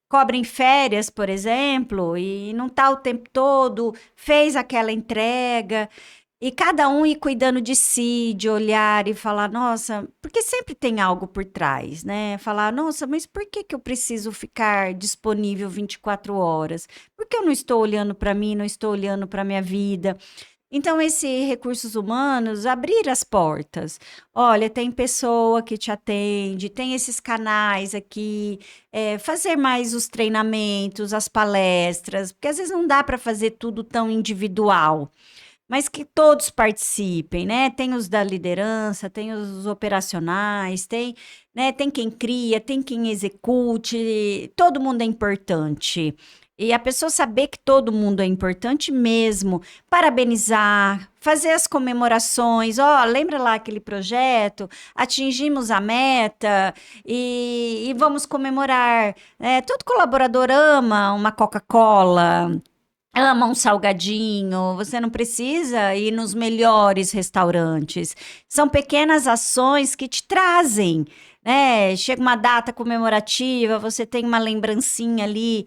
cobrem férias, por exemplo, e não tá o tempo todo, fez aquela entrega. E cada um ir cuidando de si, de olhar e falar, nossa, porque sempre tem algo por trás, né? Falar, nossa, mas por que que eu preciso ficar disponível 24 horas? Por que eu não estou olhando para mim, não estou olhando para minha vida? Então, esse recursos humanos, abrir as portas. Olha, tem pessoa que te atende, tem esses canais aqui, fazer mais os treinamentos, as palestras, porque às vezes não dá para fazer tudo tão individual. Mas que todos participem, né? Tem os da liderança, tem os operacionais, né, tem quem cria, tem quem execute, todo mundo é importante. E a pessoa saber que todo mundo é importante mesmo, parabenizar, fazer as comemorações, lembra lá aquele projeto? Atingimos a meta e vamos comemorar. Todo colaborador ama uma Coca-Cola, ama um salgadinho, você não precisa ir nos melhores restaurantes. São pequenas ações que te trazem, né? Chega uma data comemorativa, você tem uma lembrancinha ali,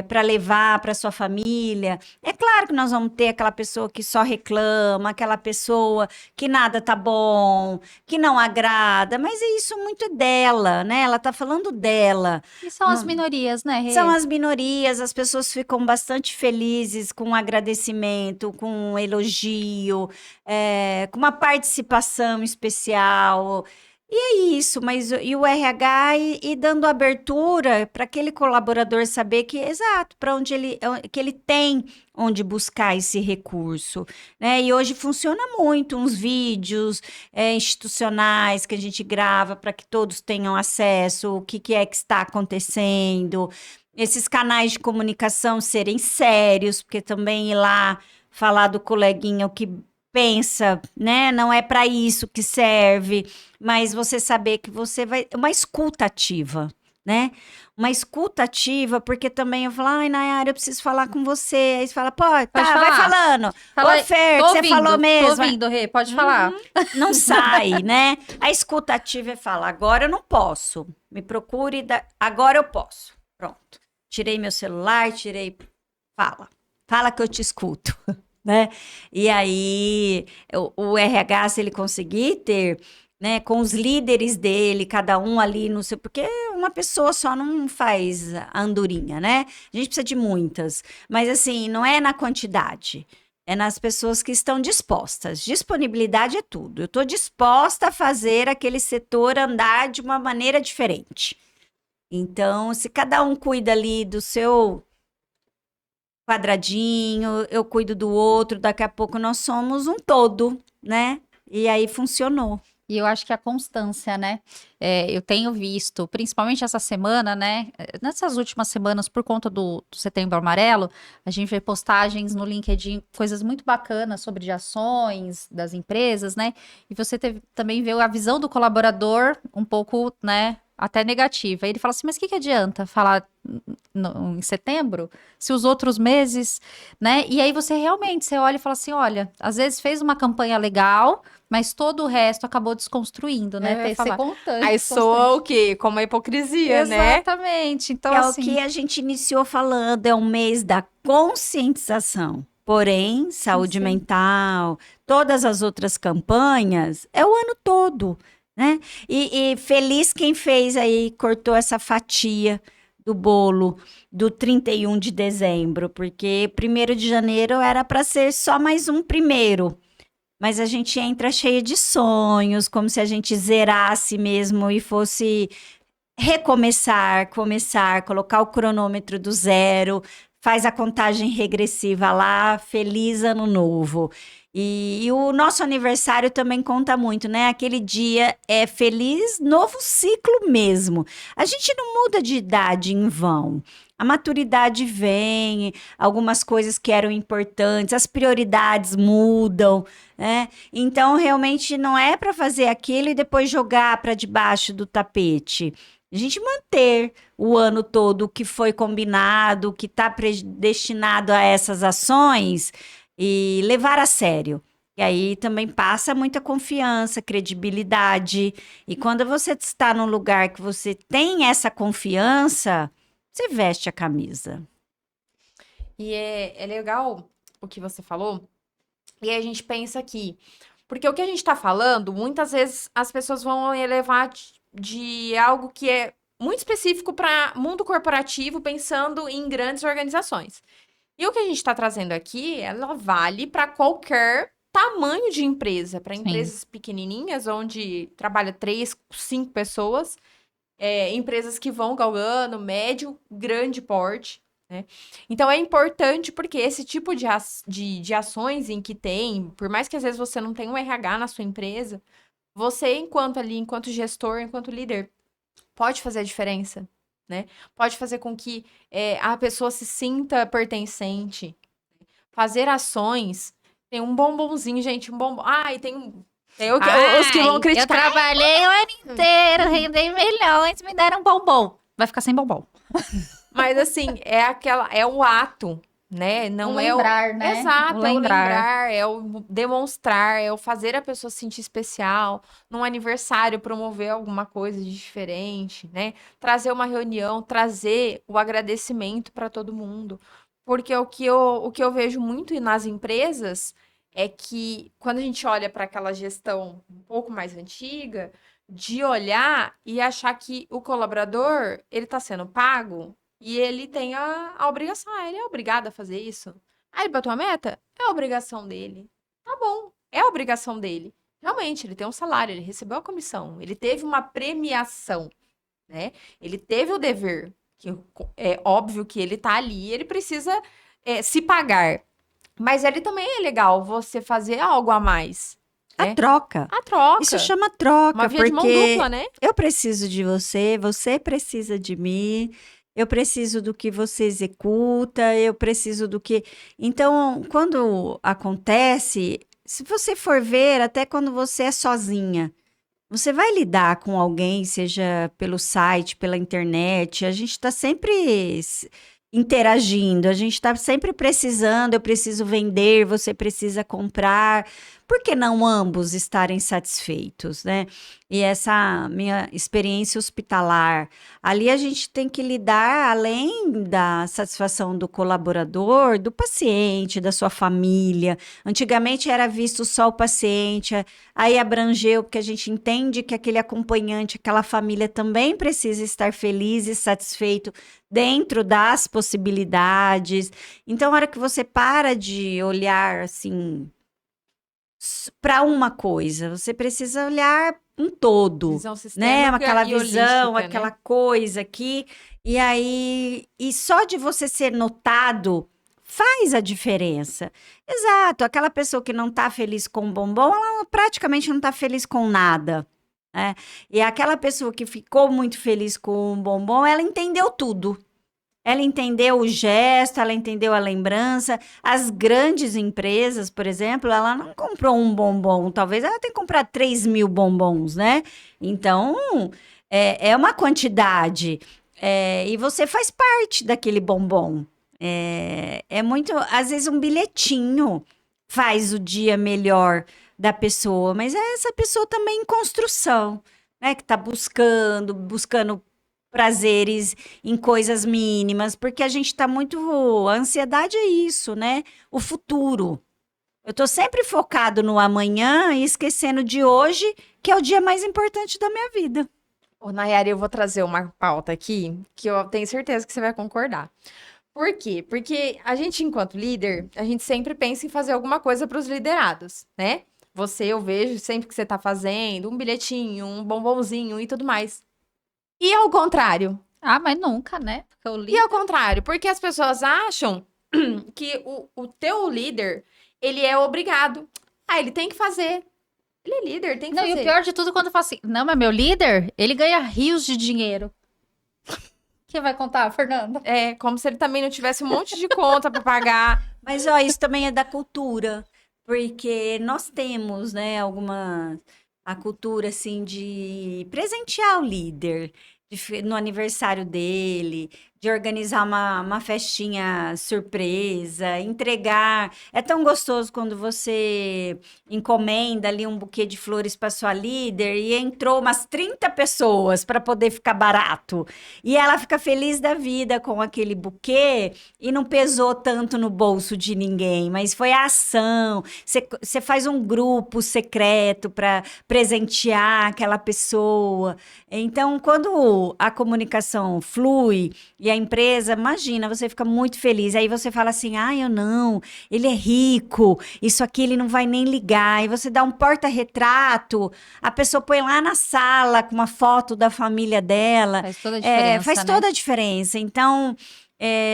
para levar para sua família. É claro que nós vamos ter aquela pessoa que só reclama, aquela pessoa que nada tá bom, que não agrada, mas isso muito é dela, né? Ela tá falando dela. E são as minorias, né, Rê? São as minorias, as pessoas ficam bastante felizes com agradecimento, com elogio, com uma participação especial. E é isso, mas e o RH e dando abertura para aquele colaborador saber que, exato, para onde que ele tem onde buscar esse recurso, né? E hoje funciona muito, uns vídeos institucionais que a gente grava para que todos tenham acesso, o que é que está acontecendo, esses canais de comunicação serem sérios, porque também ir lá falar do coleguinha o que pensa, né? Não é para isso que serve, mas você saber que você vai. Uma escuta ativa, né? Uma escuta ativa, porque também eu falo, ai, Nayara, eu preciso falar com você. Aí você fala, pô, tá, Pode vai falar. falando. Fala, Ô, Fer, tô que você ouvindo, falou mesmo. Tô ouvindo, Rê, pode falar. Não sai, né? A escuta ativa é falar, agora eu não posso. Me procure, agora eu posso. Pronto. Tirei meu celular, Fala. Fala que eu te escuto. Né? E aí, o RH, se ele conseguir ter, né, com os líderes dele, cada um ali no seu. Porque uma pessoa só não faz a andorinha, né? A gente precisa de muitas. Mas, assim, não é na quantidade. É nas pessoas que estão dispostas. Disponibilidade é tudo. Eu estou disposta a fazer aquele setor andar de uma maneira diferente. Então, se cada um cuida ali do seu quadradinho, eu cuido do outro, daqui a pouco nós somos um todo, né? E aí funcionou. E eu acho que a constância, né? Eu tenho visto, principalmente essa semana, né? Nessas últimas semanas, por conta do Setembro Amarelo, a gente vê postagens no LinkedIn, coisas muito bacanas sobre de ações das empresas, né? E você também vê a visão do colaborador um pouco, né? Até negativa. Ele fala assim, mas o que adianta falar em setembro, se os outros meses, né? E aí você olha e fala assim, olha, às vezes fez uma campanha legal, mas todo o resto acabou desconstruindo, né? Tem que ser constante. Aí soa o quê? Como a hipocrisia, né? Exatamente. Então, É assim, o que a gente iniciou falando, é um mês da conscientização. Porém, saúde mental, todas as outras campanhas, é o ano todo, né? E feliz quem fez aí, cortou essa fatia do bolo do 31 de dezembro, porque 1º de janeiro era para ser só mais um primeiro. Mas a gente entra cheia de sonhos, como se a gente zerasse mesmo e fosse recomeçar, começar, colocar o cronômetro do zero, faz a contagem regressiva lá, feliz ano novo. E o nosso aniversário também conta muito, né? Aquele dia é feliz novo ciclo mesmo. A gente não muda de idade em vão. A maturidade vem, algumas coisas que eram importantes, as prioridades mudam, né? Então, realmente não é para fazer aquilo e depois jogar para debaixo do tapete. A gente manter o ano todo o que foi combinado, o que está predestinado a essas ações e levar a sério. E aí também passa muita confiança, credibilidade. E quando você está num lugar que você tem essa confiança, você veste a camisa. E é legal o que você falou. E aí a gente pensa aqui. Porque o que a gente tá falando, muitas vezes as pessoas vão elevar de algo que é muito específico para mundo corporativo, pensando em grandes organizações. E o que a gente está trazendo aqui, ela vale para qualquer tamanho de empresa, para empresas pequenininhas, onde trabalha 3, 5 pessoas, empresas que vão galgando, médio, grande porte, né? Então é importante porque esse tipo de ações em que tem, por mais que às vezes você não tenha um RH na sua empresa, você, enquanto gestor, enquanto líder, pode fazer a diferença, né? Pode fazer com que a pessoa se sinta pertencente. Fazer ações. Tem um bombonzinho, gente, um bombom. Ai, tem um... os que vão criticar. Eu trabalhei o ano inteiro, rendi milhões, me deram bombom. Vai ficar sem bombom. Mas assim, é o ato né? Não O é lembrar, né? Exato, O é o lembrar. lembrar, é o demonstrar, é o fazer a pessoa se sentir especial, num aniversário promover alguma coisa de diferente, né? Trazer uma reunião, trazer o agradecimento para todo mundo. Porque o que eu vejo muito nas empresas é que quando a gente olha para aquela gestão um pouco mais antiga, de olhar e achar que o colaborador, ele está sendo pago e ele tem a obrigação, ele é obrigado a fazer isso. Ah, ele bateu a meta? É a obrigação dele. Tá bom, é a obrigação dele. Realmente, ele tem um salário, ele recebeu a comissão, ele teve uma premiação, né? Ele teve o dever, que é óbvio que ele tá ali, ele precisa se pagar. Mas ele também é legal você fazer algo a mais, A né? troca. A troca. Isso chama Uma troca, via de mão porque dupla, né? eu preciso de você, você precisa de mim, eu preciso do que você executa, eu preciso do que. Então, quando acontece, se você for ver, até quando você é sozinha, você vai lidar com alguém, seja pelo site, pela internet, a gente está sempre interagindo, a gente está sempre precisando, eu preciso vender, você precisa comprar, por que não ambos estarem satisfeitos, né? E essa minha experiência hospitalar, ali a gente tem que lidar, além da satisfação do colaborador, do paciente, da sua família. Antigamente era visto só o paciente, aí abrangeu, porque a gente entende que aquele acompanhante, aquela família também precisa estar feliz e satisfeito dentro das possibilidades. Então, a hora que você para de olhar assim para uma coisa, você precisa olhar um todo, Visão né? sistêmica Aquela e visão, holística, aquela né? coisa aqui, e aí, e só de você ser notado faz a diferença. Exato, aquela pessoa que não tá feliz com o bombom, ela praticamente não tá feliz com nada, né? E aquela pessoa que ficou muito feliz com o bombom, ela entendeu tudo. Ela entendeu o gesto, ela entendeu a lembrança. As grandes empresas, por exemplo, ela não comprou um bombom, talvez ela tenha comprado 3.000 bombons, né? Então, é uma quantidade. E você faz parte daquele bombom. É muito, às vezes, um bilhetinho faz o dia melhor da pessoa, mas é essa pessoa também em construção, né? Que está buscando prazeres em coisas mínimas, porque a gente tá muito. A ansiedade é isso, né? O futuro. Eu tô sempre focado no amanhã e esquecendo de hoje, que é o dia mais importante da minha vida. Ô, Nayara, eu vou trazer uma pauta aqui que eu tenho certeza que você vai concordar. Por quê? Porque a gente, enquanto líder, a gente sempre pensa em fazer alguma coisa para os liderados, né? Você, eu vejo sempre que você tá fazendo um bilhetinho, um bombonzinho e tudo mais. E ao contrário? Ah, mas nunca, né? Porque eu li. E ao contrário, porque as pessoas acham que o teu líder, ele é obrigado. Ah, ele tem que fazer. Ele é líder, tem que Não, e o fazer. pior de tudo, quando eu falo assim, não, mas meu líder, ele ganha rios de dinheiro. Quem vai contar, Fernanda? É, como se ele também não tivesse um monte de conta para pagar. Mas, ó, isso também é da cultura, porque nós temos, né, a cultura, assim, de presentear o líder no aniversário dele, de organizar uma festinha surpresa, entregar. É tão gostoso quando você encomenda ali um buquê de flores para sua líder e entrou umas 30 pessoas para poder ficar barato. E ela fica feliz da vida com aquele buquê e não pesou tanto no bolso de ninguém, mas foi a ação. Você faz um grupo secreto para presentear aquela pessoa. Então, quando a comunicação flui e a empresa, imagina, você fica muito feliz. Aí você fala assim: ah, eu não, ele é rico, isso aqui ele não vai nem ligar. E você dá um porta-retrato, a pessoa põe lá na sala com uma foto da família dela. Faz toda a diferença, Faz né? toda a diferença. Então,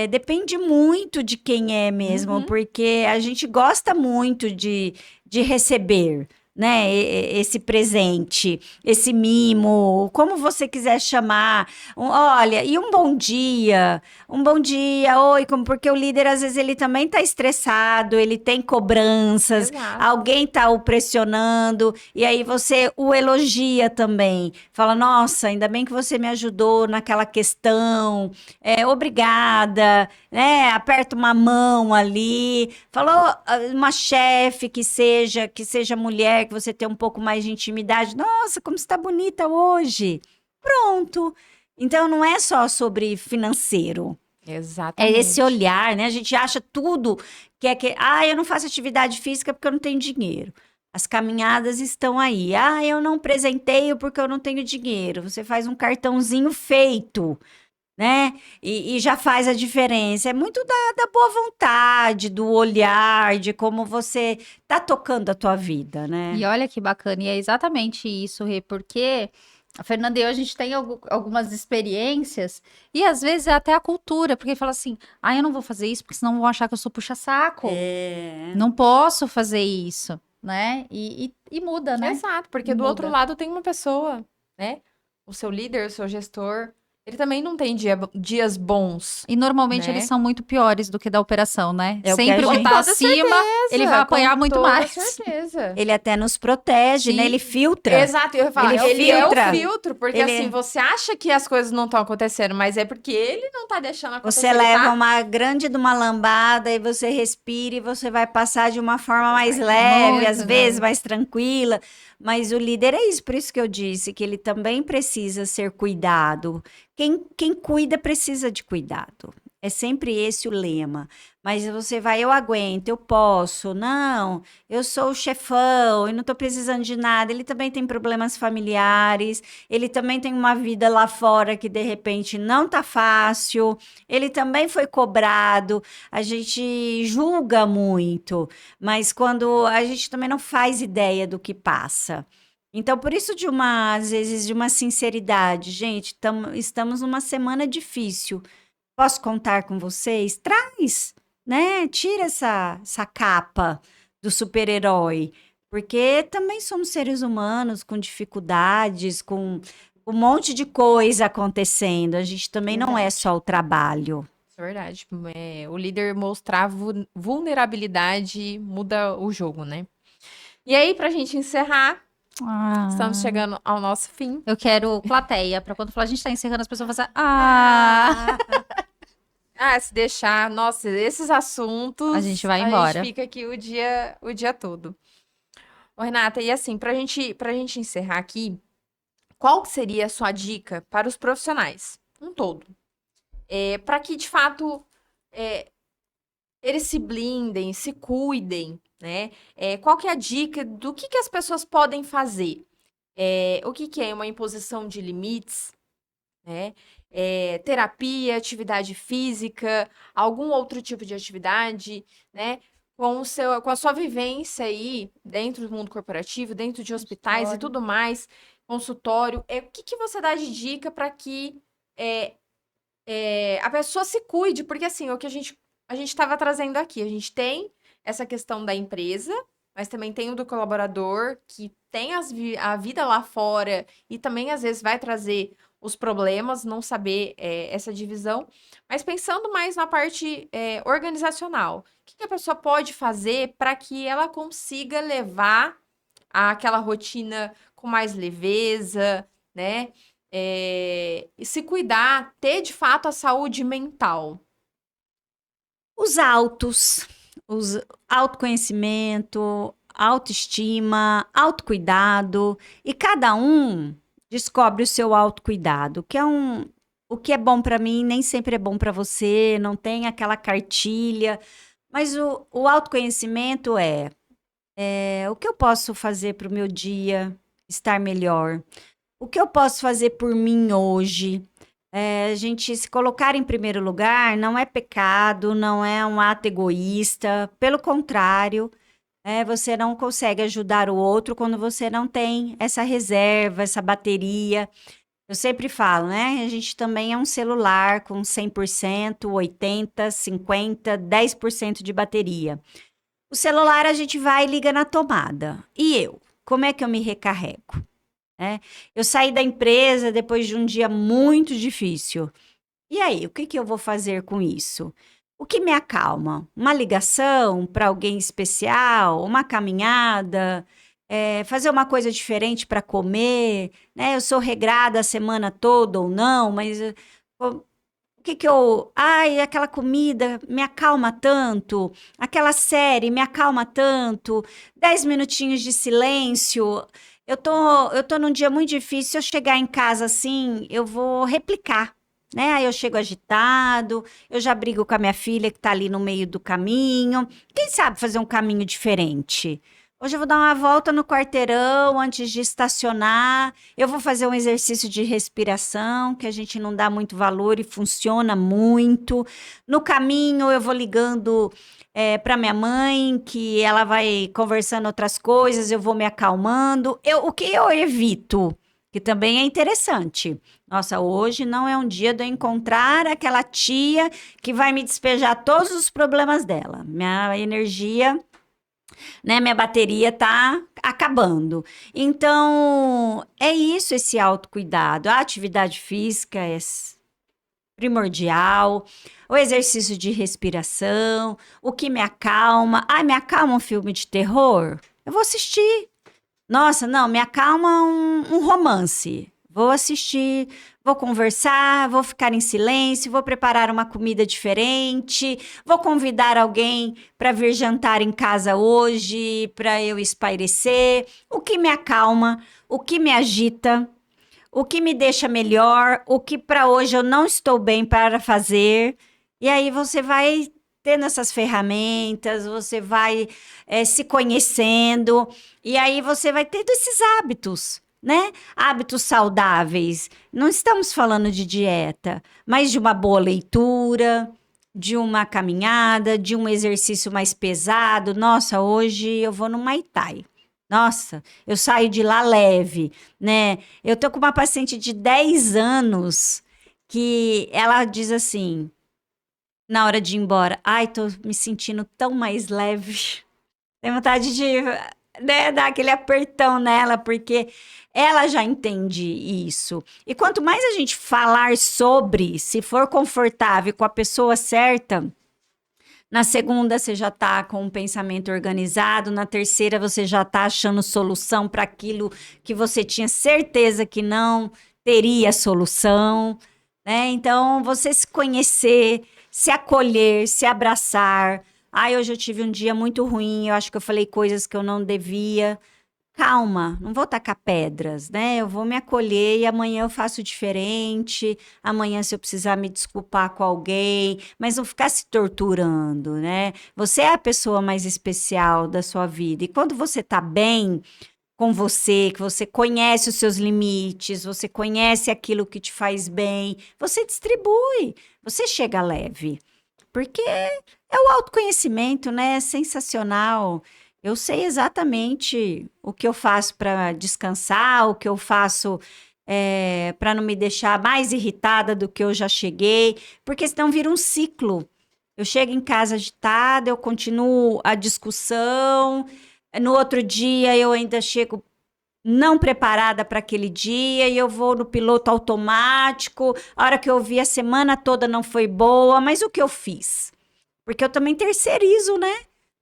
depende muito de quem é mesmo, porque a gente gosta muito de receber, né, esse presente, esse mimo, como você quiser chamar. Olha, e um bom dia, oi, porque o líder às vezes ele também tá estressado, ele tem cobranças, Exato. alguém tá o pressionando, e aí você o elogia também, fala, nossa, ainda bem que você me ajudou naquela questão, obrigada, né? Aperta uma mão ali. Falou uma chefe que seja mulher, que você tenha um pouco mais de intimidade. Nossa, como você está bonita hoje. Pronto. Então não é só sobre financeiro. É Exatamente. esse olhar, né? A gente acha tudo eu não faço atividade física porque eu não tenho dinheiro. As caminhadas estão aí. Eu não presenteio porque eu não tenho dinheiro. Você faz um cartãozinho feito, né? E já faz a diferença. É muito da boa vontade, do olhar, de como você tá tocando a tua vida, né? E olha que bacana, e é exatamente isso, Rê, porque a Fernanda e eu, a gente tem algumas experiências, e às vezes é até a cultura, porque fala assim, eu não vou fazer isso, porque senão vão achar que eu sou puxa-saco. É. Não posso fazer isso, né? E muda, né? Exato, porque do Muda. outro lado tem uma pessoa, né? O seu líder, o seu gestor, ele também não tem dias bons. E normalmente Né? eles são muito piores do que da operação, né? É o que Sempre a o que gente- tá Com toda acima, ele vai apanhar Com muito toda mais. certeza. Ele até nos protege, né? Sim. Ele filtra. Exato, eu ia falar, Ele é o filtra. filtro, porque Ele- assim, você acha que as coisas não estão acontecendo, mas é porque ele não tá deixando acontecer. Você ele leva tá... uma grande de uma lambada e você respira e você vai passar de uma forma mais Vai. leve, Muito, às né? vezes mais tranquila. Mas o líder é isso, por isso que eu disse que ele também precisa ser cuidado. Quem cuida precisa de cuidado. É sempre esse o lema. Mas você vai, eu aguento, eu posso. Não, eu sou o chefão e não estou precisando de nada. Ele também tem problemas familiares. Ele também tem uma vida lá fora que de repente não tá fácil. Ele também foi cobrado. A gente julga muito, mas quando a gente também não faz ideia do que passa. Então, por isso às vezes, de uma sinceridade, gente, estamos numa semana difícil. Posso contar com vocês? Traz, né? Tira essa capa do super-herói, porque também somos seres humanos com dificuldades, com um monte de coisa acontecendo. A gente também não é só o trabalho. Isso é verdade. O líder mostrar vulnerabilidade muda o jogo, né? E aí, pra gente encerrar, estamos chegando ao nosso fim. Eu quero plateia, pra quando falar, a gente tá encerrando, as pessoas vão fazer, Se deixar, nossa, esses assuntos. A gente vai A embora. gente fica aqui o dia todo. Ô, Renata, e assim, pra gente encerrar aqui, qual que seria a sua dica para os profissionais? Um todo. Para que, de fato, eles se blindem, se cuidem, né? Qual que é a dica do que as pessoas podem fazer? O que é uma imposição de limites, né? Terapia, atividade física, algum outro tipo de atividade, né? Com a sua vivência aí dentro do mundo corporativo, dentro de hospitais e tudo mais, consultório, o que você dá de dica para que a pessoa se cuide? Porque assim, o que a gente estava trazendo aqui, a gente tem essa questão da empresa, mas também tem o do colaborador, que tem a vida lá fora e também às vezes vai trazer os problemas, não saber essa divisão. Mas pensando mais na parte organizacional, o que a pessoa pode fazer para que ela consiga levar aquela rotina com mais leveza, né? E se cuidar, ter de fato a saúde mental. Os autoconhecimento, autoestima, autocuidado, e cada um descobre o seu autocuidado, o que é bom para mim nem sempre é bom para você, não tem aquela cartilha, mas o autoconhecimento o que eu posso fazer para o meu dia estar melhor? O que eu posso fazer por mim hoje? A gente se colocar em primeiro lugar não é pecado, não é um ato egoísta, pelo contrário, você não consegue ajudar o outro quando você não tem essa reserva, essa bateria. Eu sempre falo, né? A gente também é um celular com 100%, 80%, 50%, 10% de bateria. O celular a gente vai e liga na tomada. E eu? Como é que eu me recarrego? Eu saí da empresa depois de um dia muito difícil. E aí, o que eu vou fazer com isso? O que me acalma? Uma ligação para alguém especial? Uma caminhada? Fazer uma coisa diferente para comer? Né? Eu sou regrada a semana toda ou não, mas o Ai, aquela comida me acalma tanto, aquela série me acalma tanto, 10 minutinhos de silêncio. Eu tô num dia muito difícil, se eu chegar em casa assim, eu vou replicar, né? Aí eu chego agitado, eu já brigo com a minha filha que tá ali no meio do caminho. Quem sabe fazer um caminho diferente? Hoje eu vou dar uma volta no quarteirão antes de estacionar. Eu vou fazer um exercício de respiração, que a gente não dá muito valor e funciona muito. No caminho, eu vou ligando para minha mãe, que ela vai conversando outras coisas, eu vou me acalmando. O que eu evito, que também é interessante. Nossa, hoje não é um dia de eu encontrar aquela tia que vai me despejar todos os problemas dela. Minha energia, né? Minha bateria tá acabando. Então, é isso, esse autocuidado. A atividade física é primordial, o exercício de respiração, o que me acalma. Ah, me acalma um filme de terror? Eu vou assistir. Nossa, não, me acalma um romance. Vou assistir, vou conversar, vou ficar em silêncio, vou preparar uma comida diferente, vou convidar alguém para vir jantar em casa hoje, para eu espairecer. O que me acalma, o que me agita, o que me deixa melhor, o que para hoje eu não estou bem para fazer. E aí você vai tendo essas ferramentas, você vai se conhecendo, e aí você vai tendo esses hábitos, né? Hábitos saudáveis. Não estamos falando de dieta, mas de uma boa leitura, de uma caminhada, de um exercício mais pesado. Nossa, hoje eu vou no Muay Thai. Nossa, eu saio de lá leve, né? Eu tô com uma paciente de 10 anos que ela diz assim, na hora de ir embora, ai, tô me sentindo tão mais leve. Tem vontade de, né, dar aquele apertão nela, porque ela já entende isso. E quanto mais a gente falar sobre, se for confortável com a pessoa certa, na segunda você já tá com um pensamento organizado, na terceira você já tá achando solução para aquilo que você tinha certeza que não teria solução, né? Então, você se conhecer, se acolher, se abraçar. Ai, hoje eu tive um dia muito ruim, eu acho que eu falei coisas que eu não devia. Calma, não vou tacar pedras, né? Eu vou me acolher e amanhã eu faço diferente. Amanhã, se eu precisar me desculpar com alguém, mas não ficar se torturando, né? Você é a pessoa mais especial da sua vida. E quando você tá bem com você, que você conhece os seus limites, você conhece aquilo que te faz bem, você distribui, você chega leve. Porque é o autoconhecimento, né? É sensacional. Eu sei exatamente o que eu faço para descansar, o que eu faço para não me deixar mais irritada do que eu já cheguei, porque senão vira um ciclo. Eu chego em casa agitada, eu continuo a discussão, no outro dia eu ainda chego não preparada para aquele dia e eu vou no piloto automático. A hora que eu vi a semana toda não foi boa, mas o que eu fiz? Porque eu também terceirizo, né?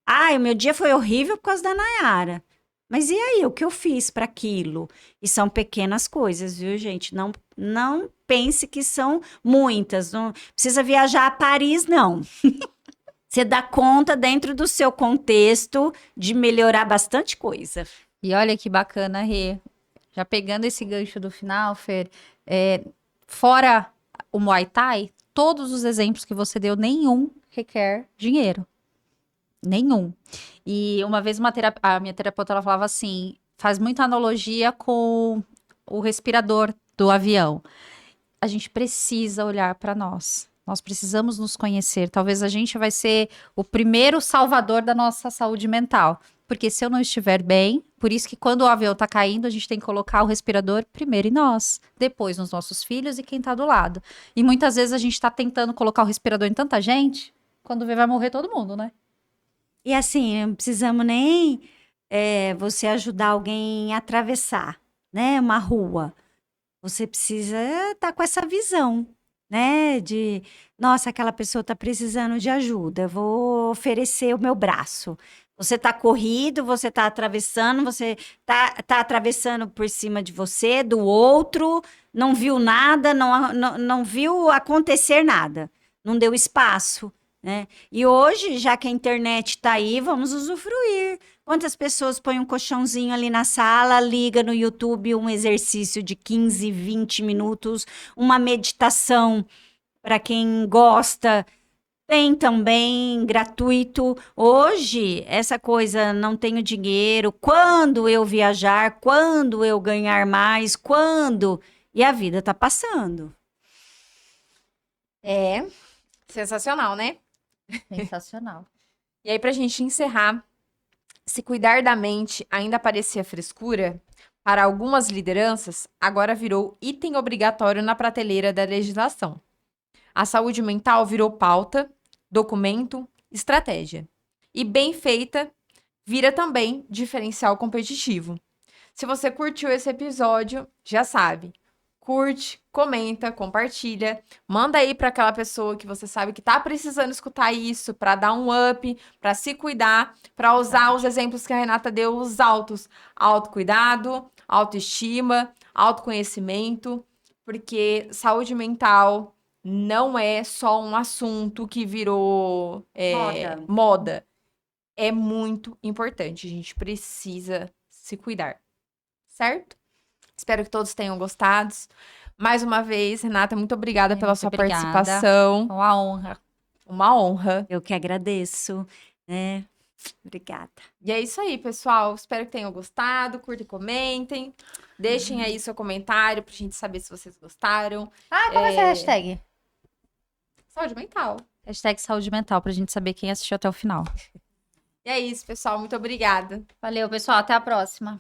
Ai, o meu dia foi horrível por causa da Nayara. Mas e aí, o que eu fiz para aquilo? E são pequenas coisas, viu, gente? Não pense que são muitas. Não precisa viajar a Paris, não. Você dá conta, dentro do seu contexto, de melhorar bastante coisa. E olha que bacana, Rê. Já pegando esse gancho do final, Fer, fora o Muay Thai, todos os exemplos que você deu, nenhum requer dinheiro. Nenhum. E uma vez a minha terapeuta ela falava assim, faz muita analogia com o respirador do avião. A gente precisa olhar para nós. Nós precisamos nos conhecer. Talvez a gente vai ser o primeiro salvador da nossa saúde mental. Porque se eu não estiver bem, por isso que quando o avião tá caindo, a gente tem que colocar o respirador primeiro em nós, depois nos nossos filhos e quem tá do lado. E muitas vezes a gente tá tentando colocar o respirador em tanta gente, quando vê vai morrer todo mundo, né? E assim, não precisamos nem você ajudar alguém a atravessar, né, uma rua. Você precisa estar com essa visão, né, de, nossa, aquela pessoa está precisando de ajuda, eu vou oferecer o meu braço. Você tá corrido, você tá atravessando, você tá atravessando por cima de você, do outro, não viu nada, não viu acontecer nada, não deu espaço, né? E hoje, já que a internet tá aí, vamos usufruir. Quantas pessoas põem um colchãozinho ali na sala, liga no YouTube um exercício de 15, 20 minutos, uma meditação para quem gosta. Tem também gratuito. Hoje, essa coisa, não tenho dinheiro, quando eu viajar, quando eu ganhar mais, quando. E a vida tá passando. É sensacional, né? Sensacional. E aí, pra gente encerrar, se cuidar da mente ainda parecia frescura, para algumas lideranças, agora virou item obrigatório na prateleira da legislação. A saúde mental virou pauta, documento, estratégia. E bem feita, vira também diferencial competitivo. Se você curtiu esse episódio, já sabe. Curte, comenta, compartilha, manda aí para aquela pessoa que você sabe que tá precisando escutar isso para dar um up, para se cuidar, para usar os exemplos que a Renata deu, os altos, autocuidado, autoestima, autoconhecimento, porque saúde mental não é só um assunto que virou moda. É muito importante, a gente precisa se cuidar, certo? Espero que todos tenham gostado. Mais uma vez, Renata, muito obrigada pela Muito sua obrigada. participação. Uma honra. Uma honra. Eu que agradeço, né? Obrigada. E é isso aí, pessoal. Espero que tenham gostado. Curtem e comentem. Deixem aí seu comentário pra gente saber se vocês gostaram. Ah, qual vai ser a hashtag? Saúde mental. Hashtag saúde mental, pra gente saber quem assistiu até o final. E é isso, pessoal. Muito obrigada. Valeu, pessoal. Até a próxima.